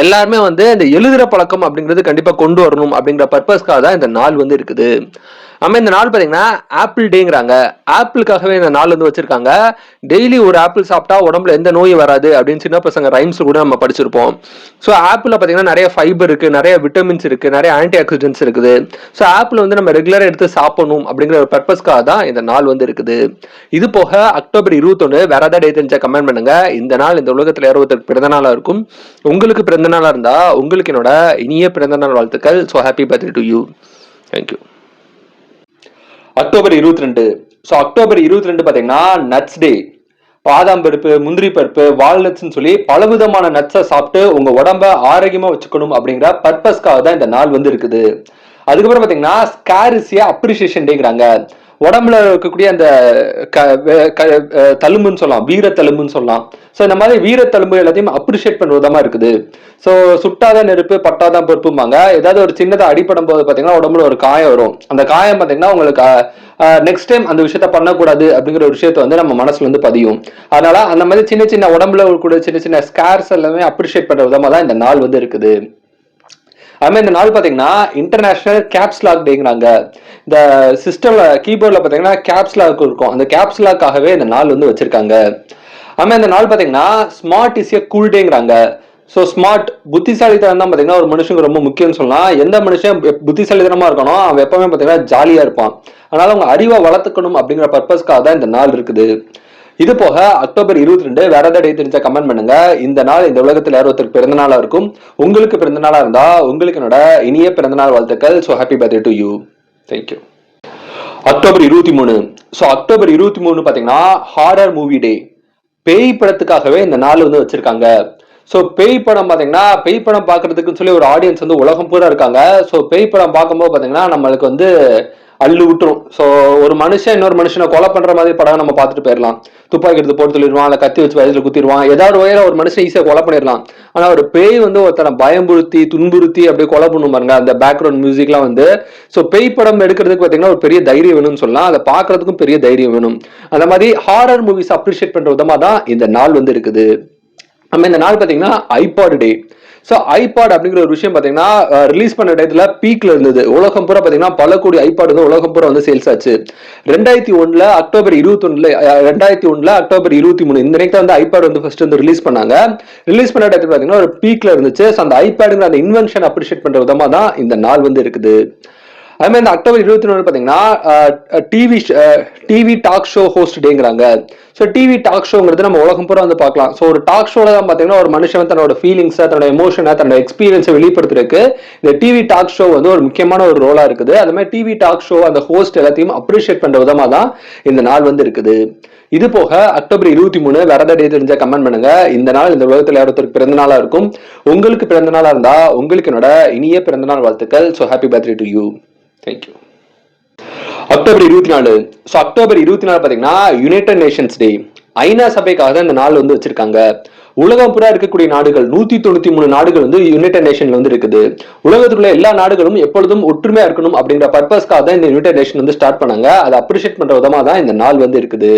எல்லாருமே வந்து இந்த எழுதுற பழக்கம் அப்படிங்கிறது கண்டிப்பா கொண்டு வரணும் அப்படிங்கிற பர்பஸ்க்காக தான் இந்த நாள் வந்து இருக்குது. ஆமா இந்த நாள் பாத்தீங்கன்னா ஆப்பிள் டேங்கிறாங்க. ஆப்பிளுக்காகவே இந்த நாள் வந்து வச்சிருக்காங்க. டெய்லி ஒரு ஆப்பிள் சாப்பிட்டா உடம்புல எந்த நோயும் வராது அப்படின்னு சின்ன பசங்க ரைம்ஸ் கூட நம்ம படிச்சிருப்போம். ஸோ ஆப்பிள் பாத்தீங்கன்னா நிறைய ஃபைபர் இருக்கு, நிறைய விட்டமின்ஸ் இருக்கு, நிறைய ஆன்டி ஆக்சிடென்ட்ஸ் இருக்குது. ஸோ ஆப்பிள் வந்து நம்ம ரெகுலரா எடுத்து சாப்பிடணும் அப்படிங்கிற ஒரு பர்பஸ்க்காக தான் இந்த நாள் வந்து இருக்குது. இது போக அக்டோபர் 21 வேற ஏதாவது டேட் தெரிஞ்சா கமெண்ட் பண்ணுங்க. இந்த நாள் இந்த உலகத்துல யாரோ ஒருத்தருக்கு பிறந்த நாளா இருக்கும். உங்களுக்கு பிறந்த நாளா இருந்தா உங்களுக்கு என்னோட இனிய பிறந்த நாள் வாழ்த்துக்கள். So happy birthday to you. Thank you. October 22. So October 22 பார்த்தீங்கன்னா நட்ஸ் டே. பாதாம் பருப்பு, முந்திரி பருப்பு, வால்நட்ஸ்ன்னு சொல்லி பலவிதமான நட்ஸை சாப்பிட்டு உங்க உடம்ப ஆரோக்கியமா வச்சுக்கணும் அப்படிங்கிற பர்பஸ்க்காக தான் இந்த நாள் வந்து இருக்குது. அதுக்கப்புறம் பார்த்தீங்கன்னா ஸ்காரிசியா அப்ரிசியேஷன் டேங்கிறாங்க. உடம்புல இருக்கக்கூடிய அந்த தழும்புன்னு சொல்லலாம், வீர தழும்புன்னு சொல்லலாம். ஸோ இந்த மாதிரி வீர தழும்பு எல்லாத்தையும் அப்ரிஷியேட் பண்ற விதமா இருக்குது. ஸோ சுட்டாதான் நெருப்பு பட்டாதான் பொறுப்பும்பாங்க. ஏதாவது ஒரு சின்னதாக அடிப்படும் போது பார்த்தீங்கன்னா உடம்புல ஒரு காயம் வரும். அந்த காயம் பார்த்தீங்கன்னா உங்களுக்கு நெக்ஸ்ட் டைம் அந்த விஷயத்த பண்ணக்கூடாது அப்படிங்கிற ஒரு விஷயத்த வந்து நம்ம மனசுல வந்து பதியும். அதனால அந்த மாதிரி சின்ன சின்ன உடம்புல கூட சின்ன சின்ன ஸ்கார்ஸ் எல்லாமே அப்ரிஷியேட் பண்ற விதமா தான் இந்த நாள் வந்து இருக்குது. அதுமாதிரி இந்த நாள் பார்த்தீங்கன்னா இன்டர்நேஷனல் கேப்ஸ் லாக் டேங்கிறாங்க. இந்த சிஸ்டம்ல கீபோர்ட்ல பார்த்தீங்கன்னா கேப்ஸ் லாக் இருக்கும். அந்த கேப்ஸ் லாக்காகவே இந்த நாள் வந்து வச்சிருக்காங்க. அதுமாதிரி இந்த நாள் பார்த்தீங்கன்னா ஸ்மார்ட் இஸ் எ கூல் டேங்கிறாங்க. ஸோ ஸ்மார்ட் புத்திசாலித்தனம் தான் பார்த்தீங்கன்னா ஒரு மனுஷனுக்கு ரொம்ப முக்கியம்னு சொல்லலாம். எந்த மனுஷன் புத்திசாலித்தனமா இருக்கணும் அவன் எப்பவுமே பார்த்தீங்கன்னா ஜாலியா இருப்பான். அதனால அவங்க அறிவை வளர்த்துக்கணும் அப்படிங்கிற பர்பஸ்க்காக தான் இந்த நாள் இருக்குது. இது போக அக்டோபர் 22 வேற ஏதாவது டேட் தெரிஞ்சா கமெண்ட் பண்ணுங்க. இந்த நாள் இந்த உலகத்தில் யாரோ ஒருத்தருக்கு பிறந்த நாளா இருக்கும். உங்களுக்கு பிறந்த நாளா இருந்தா உங்களுக்கு என்னோட இனிய பிறந்த நாள் வாழ்த்துக்கள். So happy birthday to you. Thank you. October 23. So October 23 பார்த்தீங்கன்னா ஹாரர் மூவி டே. பேய் படத்துக்காகவே இந்த நாள் வந்து வச்சிருக்காங்க. ஸோ பேய் படம் பார்த்தீங்கன்னா பேய் படம் பார்க்கறதுக்குன்னு சொல்லி ஒரு ஆடியன்ஸ் வந்து உலகம் பூரா இருக்காங்க. ஸோ பேய் படம் பார்க்கும்போது பார்த்தீங்கன்னா நம்மளுக்கு வந்து அள்ளு விட்டுரும். ஸோ ஒரு மனுஷன் இன்னொரு மனுஷனை கொலை பண்ற மாதிரி படம் நம்ம பார்த்துட்டு போயிடலாம். துப்பாக்கி எடுத்து போட்டு சொல்லிடுவான், இல்லை கத்தி வச்சு வயதில் குத்திடுவான், ஏதாவது வகையில ஒரு மனுஷன் ஈஸியாக கொலை பண்ணிடலாம். ஆனா ஒரு பேய் வந்து ஒருத்தனை பயம்புறுத்தி துன்புறுத்தி அப்படியே கொலை பண்ணும் பாருங்க. அந்த பேக்ரவுண்ட் மியூசிக்லாம் வந்து ஸோ பேய் படம் எடுக்கிறதுக்கு பார்த்தீங்கன்னா ஒரு பெரிய தைரியம் வேணும்னு சொல்லலாம். அதை பார்க்கறதுக்கும் பெரிய தைரியம் வேணும். அந்த மாதிரி ஹாரர் மூவிஸ் அப்ரிஷியேட் பண்ற விதமா தான் இந்த நாள் வந்து இருக்குது. நம்ம இந்த நாள் பார்த்தீங்கன்னா ஐபாட் டே. ஸோ ஐபாட் அப்படிங்கிற ஒரு விஷயம் பார்த்தீங்கன்னா ரிலீஸ் பண்ண டயத்துல பீக்ல இருந்தது. உலகம் பூரா பார்த்தீங்கன்னா பல கோடி ஐபாட் வந்து உலகம் பூரா வந்து சேல்ஸ் ஆச்சு. 2001 அக்டோபர் 23 இந்த நேரத்தில் வந்து ஐபாட் வந்து ஃபர்ஸ்ட் வந்து ரிலீஸ் பண்ணாங்க. ரிலீஸ் பண்ண டயத்துல பார்த்தீங்கன்னா ஒரு பீக்ல இருந்துச்சு. ஸோ அந்த ஐபாடுங்கிற அந்த இன்வென்ஷன் அப்ரிஷியேட் பண்ற விதமா தான் இந்த நாள் வந்து இருக்குது. அதுமாதிரி இந்த அக்டோபர் 21 பார்த்தீங்கன்னா டிவி டாக் ஷோ ஹோஸ்ட் டேங்கிறாங்க. ஸோ டிவி டாக் ஷோங்கிறது நம்ம உலகம் பூரா வந்து பார்க்கலாம். ஸோ ஒரு டாக் ஷோல தான் பார்த்தீங்கன்னா ஒரு மனுஷன் தன்னோட ஃபீலிங்ஸை, தன்னோட எமோஷனை, தன்னோட எக்ஸ்பீரியன்ஸை வெளிப்படுத்துறதுக்கு இந்த டிவி டாக் ஷோ வந்து ஒரு முக்கியமான ஒரு ரோலா இருக்குது. அது மாதிரி டிவி டாக் ஷோ அந்த ஹோஸ்ட் எல்லாத்தையும் அப்ரிஷியேட் பண்ற விதமா தான் இந்த நாள் வந்து இருக்குது. இது போக அக்டோபர் 23 வேற ஏதாவது டேட் தெரிஞ்சா கமெண்ட் பண்ணுங்க. இந்த நாள் இந்த உலகத்தில் யாரொருத்தருக்கு பிறந்த நாளா இருக்கும். உங்களுக்கு பிறந்த நாளா இருந்தா உங்களுக்கு என்னோட இனிய பிறந்த நாள் வாழ்த்துக்கள். So happy birthday to you. Thank you. October 24. So October 24 பார்த்தீங்கன்னா யுனைடெட் நேஷன்ஸ் டே. ஐநா சபைக்காக இந்த நாள் வந்து வச்சிருக்காங்க. உலகம் பூரா இருக்கக்கூடிய நாடுகள் 193 நாடுகள் வந்து யுனைடெட் நேஷன்ல வந்து இருக்குது. உலகத்துக்குள்ள எல்லா நாடுகளும் எப்பொழுதும் ஒற்றுமையா இருக்கணும் அப்படிங்கிற பர்பஸ்க்காக தான் இந்த யுனைடெட் நேஷன் வந்து ஸ்டார்ட் பண்ணாங்க. அதை அப்ரிஷியேட் பண்ற விதமா தான் இந்த நாள் வந்து இருக்குது.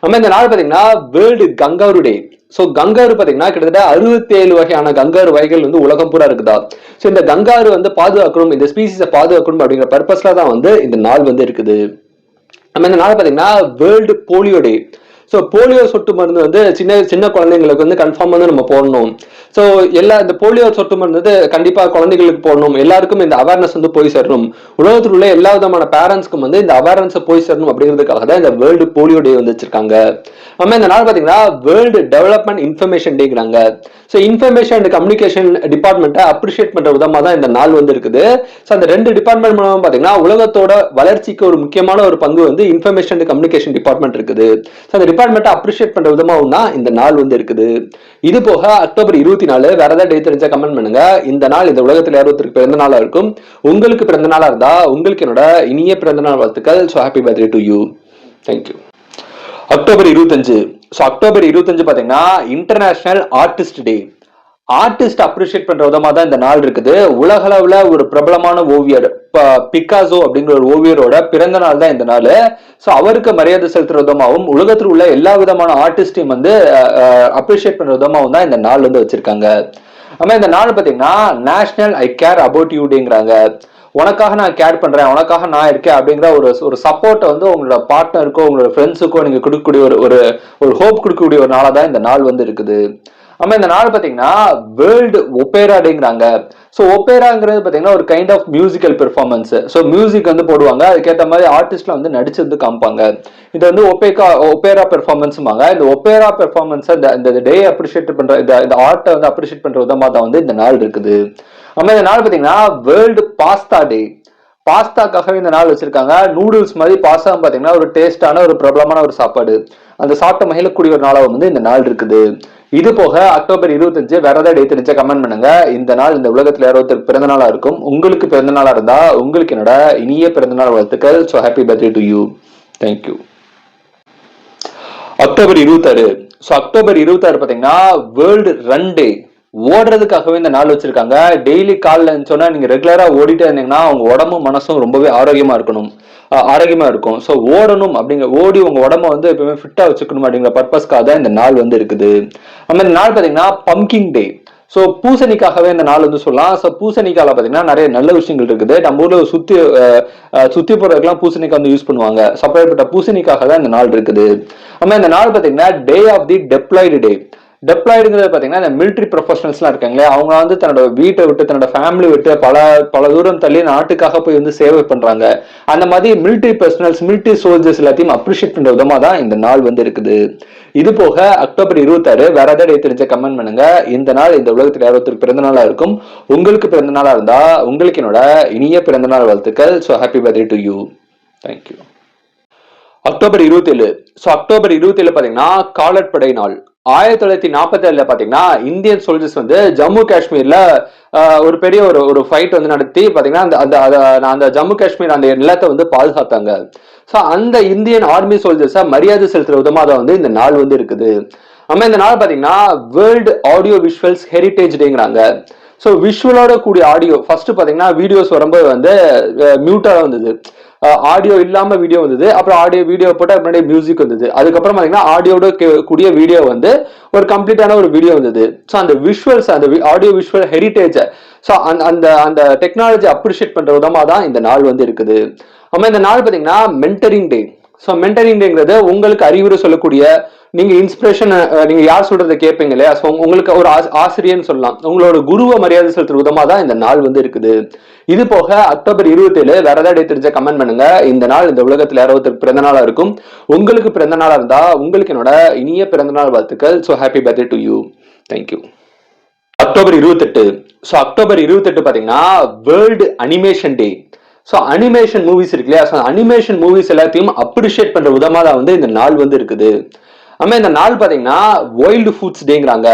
நம்ம இந்த நாள் பாத்தீங்கன்னா வேர்ல்டு கங்காரு டே. ஸோ கங்காரு பாத்தீங்கன்னா கிட்டத்தட்ட 67 வகையான கங்காரு வகைகள் வந்து உலகம் பூரா இருக்குதா. ஸோ இந்த கங்காரு வந்து பாதுகாக்கணும், இந்த ஸ்பீசிஸை பாதுகாக்கணும் அப்படிங்கிற பர்பஸ்ல தான் வந்து இந்த நாள் வந்து இருக்குது. நம்ம இந்த நாள் பாத்தீங்கன்னா வேர்ல்டு போலியோ டே. ஸோ போலியோ சொட்டு மருந்து வந்து சின்ன சின்ன குழந்தைங்களுக்கு வந்து கன்ஃபார்ம் வந்து நம்ம போடணும். ஸோ இந்த போலியோ சொட்டு மருந்து வந்து கண்டிப்பா குழந்தைகளுக்கு போடணும், எல்லாருக்கும் இந்த அவேர்னஸ் வந்து போய் சேரணும், உலகத்தில் உள்ள எல்லா விதமான பேரண்ட்ஸ்க்கும் வந்து இந்த அவேர்னஸ் போய் சேரணும் அப்படிங்கிறதுக்காக தான் இந்த வேர்ல்டு போலியோ டே வந்து வச்சிருக்காங்க. நம்ம இந்த நாள் பாத்தீங்கன்னா வேர்ல்டு டெவலப்மெண்ட் இன்ஃபர்மேஷன் டேங்கிறாங்க. ஸோ இன்ஃபர்மேஷன் அண்ட் கம்யூனிகேஷன் டிபார்ட்மெண்ட்டை அப்ரிஷியேட் பண்ற விதமா தான் இந்த நாள் வந்து இருக்குது. ஸோ அந்த 2 டிபார்ட்மெண்ட் மூலமா பாத்தீங்கன்னா உலகத்தோட வளர்ச்சிக்கு ஒரு முக்கியமான ஒரு பங்கு வந்து இன்ஃபர்மேஷன் அண்ட் கம்யூனிகேஷன் டிபார்ட்மெண்ட் இருக்குது. ஸோ அந்த டிபார்ட்மெண்ட்டை அப்ரிஷியேட் பண்ற விதமாவும் தான் இந்த நாள் வந்து இருக்குது. இது போக அக்டோபர் 24 வேற ஏதாவது டே தெரிஞ்சா கமெண்ட் பண்ணுங்க. இந்த நாள் இந்த உலகத்தில் யாருக்கு பிறந்த நாளா இருக்கும். உங்களுக்கு பிறந்த நாளா இருந்தா உங்களுக்கு என்னோட இனிய பிறந்த நாள் வாழ்த்துக்கள். So happy birthday to you. Thank you. October 25. So October 25 பாத்தீங்கன்னா இன்டர்நேஷனல் ஆர்டிஸ்ட் டே. ஆர்டிஸ்ட் அப்ரிஷியேட் பண்ற விதமா தான் இந்த நாள் இருக்குது. உலக அளவுல ஒரு பிரபலமான ஓவியர் பிகாசோ அப்படிங்கிற ஒரு ஓவியரோட பிறந்த நாள் தான் இந்த நாள். ஸோ அவருக்கு மரியாதை செலுத்துற விதமாகவும் உலகத்தில் உள்ள எல்லா விதமான ஆர்டிஸ்டையும் வந்து அப்ரிஷியேட் பண்ற விதமாகவும் தான் இந்த நாள் வந்து வச்சிருக்காங்க. ஆமா இந்த நாள் பாத்தீங்கன்னா national I care about you டேங்கிறாங்க. உனக்காக நான் கேர் பண்றேன், உனக்காக நான் இருக்கேன் அப்படிங்கிற ஒரு சப்போர்ட்டை வந்து உங்களோட பார்ட்னருக்கோ உங்களோட ஃப்ரெண்ட்ஸுக்கோ நீங்க கொடுக்கக்கூடிய ஒரு ஹோப் கொடுக்கக்கூடிய ஒரு நாளா தான் இந்த நாள் வந்து இருக்குது. ஆமா இந்த நாள் பாத்தீங்கன்னா வேர்ல்டு ஒப்பேரா டேங்கிறாங்க. ஸோ ஒப்பேராங்கிறது பாத்தீங்கன்னா ஒரு kind of musical performance. So music வந்து போடுவாங்க, அதுக்கேற்ற மாதிரி ஆர்டிஸ்ட்ல வந்து நடிச்சு வந்து காமிப்பாங்க. இது வந்து ஒப்பேரா பெர்ஃபார்மன்ஸ்மாங்க. இந்த ஒப்பேரா பெர்ஃபார்மன்ஸ் இந்த டே அப்ரிஷியேட் பண்ற இந்த ஆர்ட்டை வந்து அப்ரிஷியேட் பண்ற விதமா தான் வந்து இந்த நாள் இருக்குது. ஆமா இந்த நாள் பாத்தீங்கன்னா வேர்ல்டு பாஸ்தா டே. பாஸ்தாக்காகவே இந்த நாள் வச்சிருக்காங்க. நூடுல்ஸ் மாதிரி பாஸ்தா பாத்தீங்கன்னா ஒரு டேஸ்டான ஒரு பிரபலமான ஒரு சாப்பாடு, அந்த சாப்பிட்ட மகிழக்கூடிய ஒரு நாளாக வந்து இந்த நாள் இருக்குது. இது போக அக்டோபர் 25 வேற ஏதாவது டே தெரிஞ்சா கமெண்ட் பண்ணுங்க. இந்த நாள் இந்த உலகத்துல யாராவது பிறந்த நாளா இருக்கும். உங்களுக்கு பிறந்த நாளா இருந்தா உங்களுக்கு என்னோட இனிய பிறந்த நாள் வாழ்த்துக்கள். So happy birthday to you. Thank you. October 26. So October 26 பாத்தீங்கன்னா வேர்ல்டு ரன் டே. ஓடுறதுக்காகவே இந்த நாள் வச்சிருக்காங்க. டெய்லி காலில் இருந்துச்சோன்னா நீங்க ரெகுலரா ஓடிட்டே இருந்தீங்கன்னா உங்க உடம்பும் மனசும் ரொம்பவே ஆரோக்கியமா இருக்கும். ஸோ ஓடணும் ஓடி உங்க உடம்ப வந்து எப்பவுமே ஃபிட்டா வச்சுக்கணும் அப்படிங்கிற பர்பஸ்க்காக தான் இந்த நாள் வந்து இருக்குது. நம்ம இந்த நாள் பாத்தீங்கன்னா பம்கின் டே. ஸோ பூசணிக்காகவே இந்த நாள் வந்து சொல்லலாம். ஸோ பூசணிக்கால பாத்தீங்கன்னா நிறைய நல்ல விஷயங்கள் இருக்குது. நம்ம ஊர்ல சுத்தி போறதுக்கெல்லாம் பூசணிக்காய் வந்து யூஸ் பண்ணுவாங்க. சப்பரேட்பட்ட பூசணிக்காக தான் இந்த நாள் இருக்குது. நம்ம இந்த நாள் பாத்தீங்கன்னா டே ஆஃப் தி டெப்ளாய்டு டே. டெப்ளாய்டுங்கிறது பாத்தீங்கன்னா இந்த மிலிட்ரி ப்ரொஃபஷனல்ஸ்லாம் இருக்காங்களே, அவங்க வந்து தன்னோட வீட்டை விட்டு தன்னோட ஃபேமிலி விட்டு பல தூரம் தள்ளி நாட்டுக்காக போய் வந்து சேவை பண்றாங்க. அந்த மாதிரி மிலிட்ரி பர்சனல்ஸ், மிலிட்ரி சோல்ஜர்ஸ் எல்லாத்தையும் அப்ரிஷியேட் பண்ற விதமா தான் இந்த நாள் வந்து இருக்குது. இது போக அக்டோபர் 26 வேற ஏதாவது தெரிஞ்ச கமெண்ட் பண்ணுங்க. இந்த நாள் இந்த உலகத்தில் யாராவது பிறந்த நாளா இருக்கும். உங்களுக்கு பிறந்த நாளா இருந்தா உங்களுக்கு என்னோட இனிய பிறந்த நாள் வாழ்த்துக்கள். So happy birthday to you. Thank you. October 27. So October 27 பாத்தீங்கன்னா காலற்படை நாள். 1947 பாத்தீங்கன்னா இந்தியன் சோல்ஜர்ஸ் வந்து ஜம்மு காஷ்மீர்ல ஒரு பெரிய ஒரு ஃபைட் வந்து நடத்தி பாத்தீங்கன்னா அந்த ஜம்மு காஷ்மீர் அந்த நிலத்தை வந்து பாதுகாத்தாங்க. ஸோ அந்த இந்தியன் ஆர்மி சோல்ஜர்ஸை மரியாதை செலுத்துற விதமா தான் வந்து இந்த நாள் வந்து இருக்குது. நம்ம இந்த நாள் பாத்தீங்கன்னா வேர்ல்டு ஆடியோ விஷுவல்ஸ் ஹெரிட்டேஜ் டேங்கிறாங்க. ஸோ விஷுவலோட கூடிய ஆடியோ ஃபர்ஸ்ட் பாத்தீங்கன்னா வீடியோஸ் வரும்போது வந்து மியூட்டா வந்தது, ஆடியோ இல்லாம வீடியோ வந்தது, அப்புறம் வீடியோ போட்டு முன்னாடி மியூசிக் வந்தது, அதுக்கப்புறம் பாத்தீங்கன்னா ஆடியோட கூடிய வீடியோ வந்து ஒரு கம்ப்ளீட்டான ஒரு வீடியோ வந்தது. ஸோ அந்த விஷுவல்ஸ் அந்த ஆடியோ விஷுவல் ஹெரிட்டேஜ் ஸோ அந்த டெக்னாலஜி அப்ரிஷியேட் பண்ற விதமா தான் இந்த நாள் வந்து இருக்குது. ஆமா இந்த நாள் பாத்தீங்கன்னா மென்டரிங் டே. ஸோ மென்டரிங் டேங்கிறது உங்களுக்கு அறிவுரை சொல்லக்கூடிய, நீங்க இன்ஸ்பிரேஷன் நீங்க யார் சொல்றதை கேட்பீங்க இல்லையா, ஸோ உங்களுக்கு ஒரு ஆசிரியர்னு சொல்லலாம், உங்களோட குருவை மரியாதை செலுத்துற விதமா தான் இந்த நாள் வந்து இருக்குது. இது போக அக்டோபர் 27 வேற ஏதாவது தெரிஞ்ச கமெண்ட் பண்ணுங்க. இந்த நாள் இந்த உலகத்துல யாராவது பிறந்த நாளா இருக்கும். உங்களுக்கு பிறந்த நாளா இருந்தா உங்களுக்கு என்னோட இனிய பிறந்த நாள் வாழ்த்துக்கள். So happy birthday to you. Thank you. October 28. So October 28 பாத்தீங்கன்னா வேர்ல்டு அனிமேஷன் டே. ஸோ அனிமேஷன் மூவிஸ் இருக்கு இல்லையா, ஸோ அனிமேஷன் மூவிஸ் எல்லாத்தையும் அப்ரிஷியேட் பண்ற விதமா தான் வந்து இந்த நாள் வந்து இருக்குது. ஆமா இந்த நாள் பாத்தீங்கன்னா வைல்டு ஃபுட்ஸ் டேங்கிறாங்க.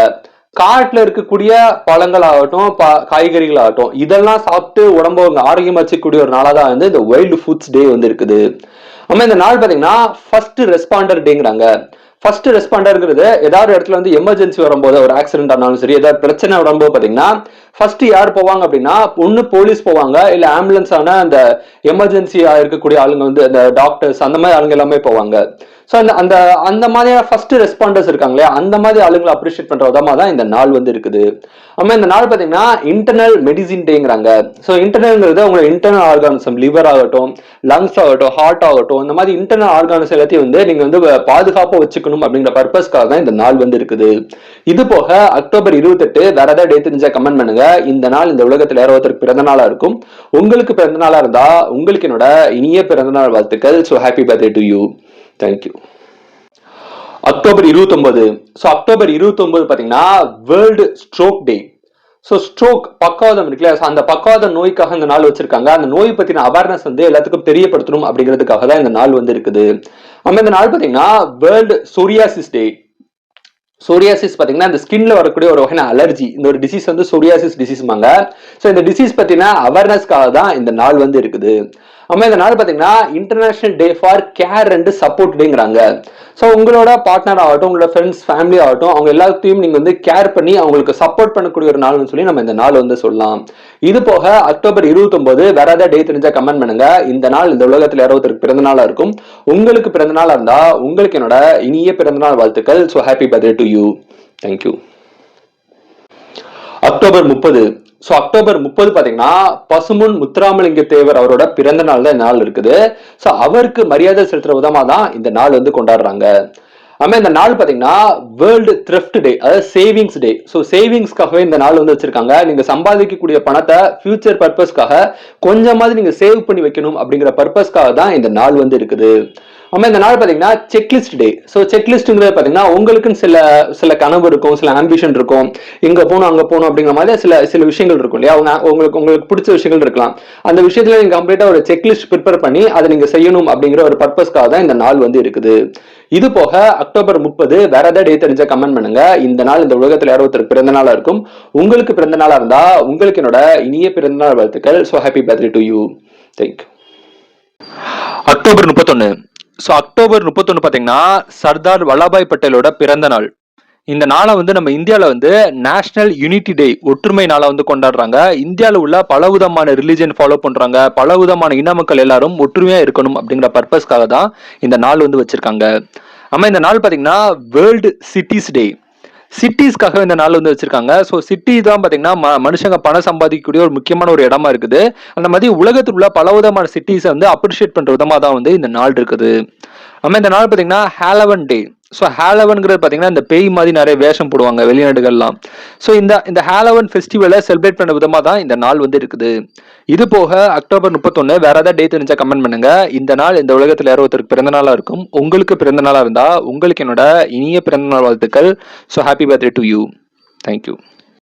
காட்டுல இருக்கக்கூடிய பழங்கள் ஆகட்டும், காய்கறிகள் ஆகட்டும், இதெல்லாம் சாப்பிட்டு உடம்ப ஆரோக்கியமா வச்சுக்கூடிய ஒரு நாளா தான் வந்து இந்த வைல்டு ஃபுட்ஸ் டே வந்து இருக்குது. ஆமா இந்த நாள் பாத்தீங்கன்னா ஃபர்ஸ்ட் ரெஸ்பாண்டர் டேங்கிறாங்க. ஃபர்ஸ்ட் ரெஸ்பாண்டர்ங்கிறது ஏதாவது இடத்துல வந்து எமர்ஜென்சி வரும்போது, ஒரு ஆக்சிடென்ட் ஆனாலும் சரி, ஏதாவது பிரச்சனை வரும்போது பாத்தீங்கன்னா ஃபர்ஸ்ட் யார் போவாங்க அப்படின்னா ஒன்னு போலீஸ் போவாங்க, இல்ல ஆம்புலன்ஸ் ஆன அந்த எமர்ஜென்சியா இருக்கக்கூடிய ஆளுங்க வந்து அந்த டாக்டர்ஸ் அந்த மாதிரி ஆளுங்க எல்லாமே போவாங்க. ஸோ அந்த அந்த அந்த மாதிரியான ஃபர்ஸ்ட் ரெஸ்பாண்டர்ஸ் இருக்காங்க இல்லையா, அந்த மாதிரி ஆளுங்களை அப்ரிஷியேட் பண்ற விதமா தான் இந்த நாள் வந்து இருக்குது. ஆமா, இந்த நாள் பாத்தீங்கன்னா இன்டர்னல் மெடிசின் டேங்கிறாங்க. ஸோ இன்டர்னல்ங்கிறது உங்களோட இன்டர்னல் ஆர்கானிசம், லிவர் ஆகட்டும், லங்ஸ் ஆகட்டும், ஹார்ட் ஆகட்டும், இந்த மாதிரி இன்டர்னல் ஆர்கானிசம் எல்லாத்தையும் வந்து நீங்க வந்து பாதுகாப்பா வச்சுக்கணும் அப்படிங்கிற பர்பஸ்க்காக தான் இந்த நாள் வந்து இருக்குது. இது போக அக்டோபர் 28 வேற ஏதாவது டேட் தெரிஞ்சா கமெண்ட் பண்ணுங்க. இந்த நாள் இந்த உலகத்துல யாரோ ஒருத்தருக்கு பிறந்த நாளா இருக்கும். உங்களுக்கு பிறந்த நாளா இருந்தா உங்களுக்கு என்னோட இனிய பிறந்தநாள் வாழ்த்துக்கள். So happy birthday to you. Thank you. October 29. So October 29 பாத்தீங்கன்னா வேர்ல்டு ஸ்ட்ரோக் டே. ஸோ ஸ்ட்ரோக் பக்கவாதம் இருக்குல்ல, அந்த பக்கவாத நோய்க்காக இந்த நாள் வச்சிருக்காங்க. அந்த நோய் பத்தின அவேர்னஸ் வந்து எல்லாத்துக்கும் தெரியப்படுத்தணும் அப்படிங்கிறதுக்காக தான் இந்த நாள் வந்து இருக்குது. நம்ம இந்த நாள் பாத்தீங்கன்னா வேர்ல்டு சோரியாசிஸ் டே. சோரியாசிஸ் பாத்தீங்கன்னா இந்த ஸ்கின்ல வரக்கூடிய ஒரு வகையான அலர்ஜி, இந்த ஒரு டிசீஸ் வந்து சோரியாசிஸ் டிசீஸ்மாங்க. ஸோ இந்த டிசீஸ் பத்தின அவேர்னஸ்க்காக தான் இந்த நாள் வந்து இருக்குது. நம்ம இந்த நாள் பாத்தீங்கன்னா international day for care and support டேங்கிறாங்க. ஸோ உங்களோட பார்ட்னர் ஆகட்டும், உங்களோட ஃப்ரெண்ட்ஸ், ஃபேமிலி ஆகட்டும், அவங்க எல்லாத்தையும் நீங்க வந்து கேர் பண்ணி அவங்களுக்கு சப்போர்ட் பண்ணக்கூடிய ஒரு நாள்னு சொல்லி நம்ம இந்த நாள் வந்து சொல்லலாம். இது போக அக்டோபர் 29 வேற ஏதாவது டே தெரிஞ்சா கமெண்ட் பண்ணுங்க. இந்த நாள் இந்த உலகத்துல யாரோ ஒருத்தருக்கு பிறந்த நாளா இருக்கும். உங்களுக்கு பிறந்த நாளா இருந்தா உங்களுக்கு என்னோட இனிய பிறந்தநாள் வாழ்த்துக்கள். So happy birthday to you. Thank you. October 30. So October 30 பாத்தீங்கன்னா பசும்பொன் முத்துராமலிங்க தேவர் அவரோட பிறந்த நாள் தான் இந்த நாள் இருக்குது. ஸோ அவருக்கு மரியாதை செலுத்துற விதமா தான் இந்த நாள் வந்து கொண்டாடுறாங்க. ஆமா, இந்த நாள் பாத்தீங்கன்னா வேர்ல்டு த்ரிஃப்ட் டே, அதாவது சேவிங்ஸ் டே. ஸோ சேவிங்ஸ்க்காகவே இந்த நாள் வந்து வச்சிருக்காங்க. நீங்க சம்பாதிக்கக்கூடிய பணத்தை ஃபியூச்சர் பர்பஸ்க்காக கொஞ்சமாவது நீங்க சேவ் பண்ணி வைக்கணும் அப்படிங்கிற பர்பஸ்க்காக தான் இந்த நாள் வந்து இருக்குது. ஆமா, இந்த நாள் பாத்தீங்கன்னா செக்லிஸ்ட் டே. ஸோ செக்லிஸ்ட்ங்கிறது பாத்தீங்கன்னா உங்களுக்குன்னு சில சில கனவு இருக்கும், சில ஆம்பிஷன் இருக்கும், இங்க போகணும் அங்க போகணும் அப்படிங்கிற மாதிரி சில விஷயங்கள் இருக்கும் இல்லையா. உங்களுக்கு பிடிச்ச விஷயங்கள் இருக்கலாம். அந்த விஷயத்துல நீங்க கம்ப்ளீட்டா ஒரு செக்லிஸ்ட் ப்ரிப்பேர் பண்ணி அதை நீங்க செய்யணும் அப்படிங்கிற ஒரு பர்பஸ்க்காக தான் இந்த நாள் வந்து இருக்குது. இது போக அக்டோபர் 30 வேற ஏதாவது டே தெரிஞ்சா கமெண்ட் பண்ணுங்க. இந்த நாள் இந்த உலகத்துல யாரோ ஒருத்தர் பிறந்த நாளா இருக்கும். உங்களுக்கு பிறந்த நாளா இருந்தா உங்களுக்கு என்னோட இனிய பிறந்தநாள் வாழ்த்துக்கள். So happy birthday to you. Thank you. October 31. So October 31 பாத்தீங்கன்னா சர்தார் வல்லபாய் பட்டேலோட பிறந்த நாள். இந்த நாளை வந்து நம்ம இந்தியாவில் வந்து நேஷனல் யூனிட்டி டே, ஒற்றுமை நாளை வந்து கொண்டாடுறாங்க. இந்தியாவில் உள்ள பல விதமான ரிலிஜன் ஃபாலோ பண்றாங்க, பல விதமான இன மக்கள் எல்லாரும் ஒற்றுமையா இருக்கணும் அப்படிங்கிற பர்பஸ்க்காக தான் இந்த நாள் வந்து வச்சிருக்காங்க. ஆமா, இந்த நாள் பாத்தீங்கன்னா வேர்ல்டு சிட்டிஸ் டே. சிட்டிஸ்க்காக இந்த நாள் வந்து வச்சிருக்காங்க. ஸோ சிட்டி தான் பாத்தீங்கன்னா மனுஷங்க பணம் சம்பாதிக்கக்கூடிய ஒரு முக்கியமான ஒரு இடமா இருக்குது. அந்த மாதிரி உலகத்தில் உள்ள பல விதமான சிட்டிஸை வந்து அப்ரிஷியேட் பண்ற விதமா தான் வந்து இந்த நாள் இருக்குது. ஆமா, இந்த நாள் பாத்தீங்கன்னா ஹாலோவன் டே. ஸோ ஹாலோவன்ங்கிறது பாத்தீங்கன்னா இந்த பேய் மாதிரி நிறைய வேஷம் போடுவாங்க வெளிநாடுகள்லாம். ஸோ இந்த ஹாலோவன் ஃபெஸ்டிவலை செலிப்ரேட் பண்ண விதமா தான் இந்த நாள் வந்து இருக்குது. இது போக அக்டோபர் 31 வேற ஏதாவது டே தெரிஞ்சா கமெண்ட் பண்ணுங்க. இந்த நாள் இந்த உலகத்துல யாரோ ஒருத்தருக்கு பிறந்த நாளா இருக்கும். உங்களுக்கு பிறந்த நாளா இருந்தா உங்களுக்கு என்னோட இனிய பிறந்த நாள் வாழ்த்துக்கள். So happy birthday to you. Thank you.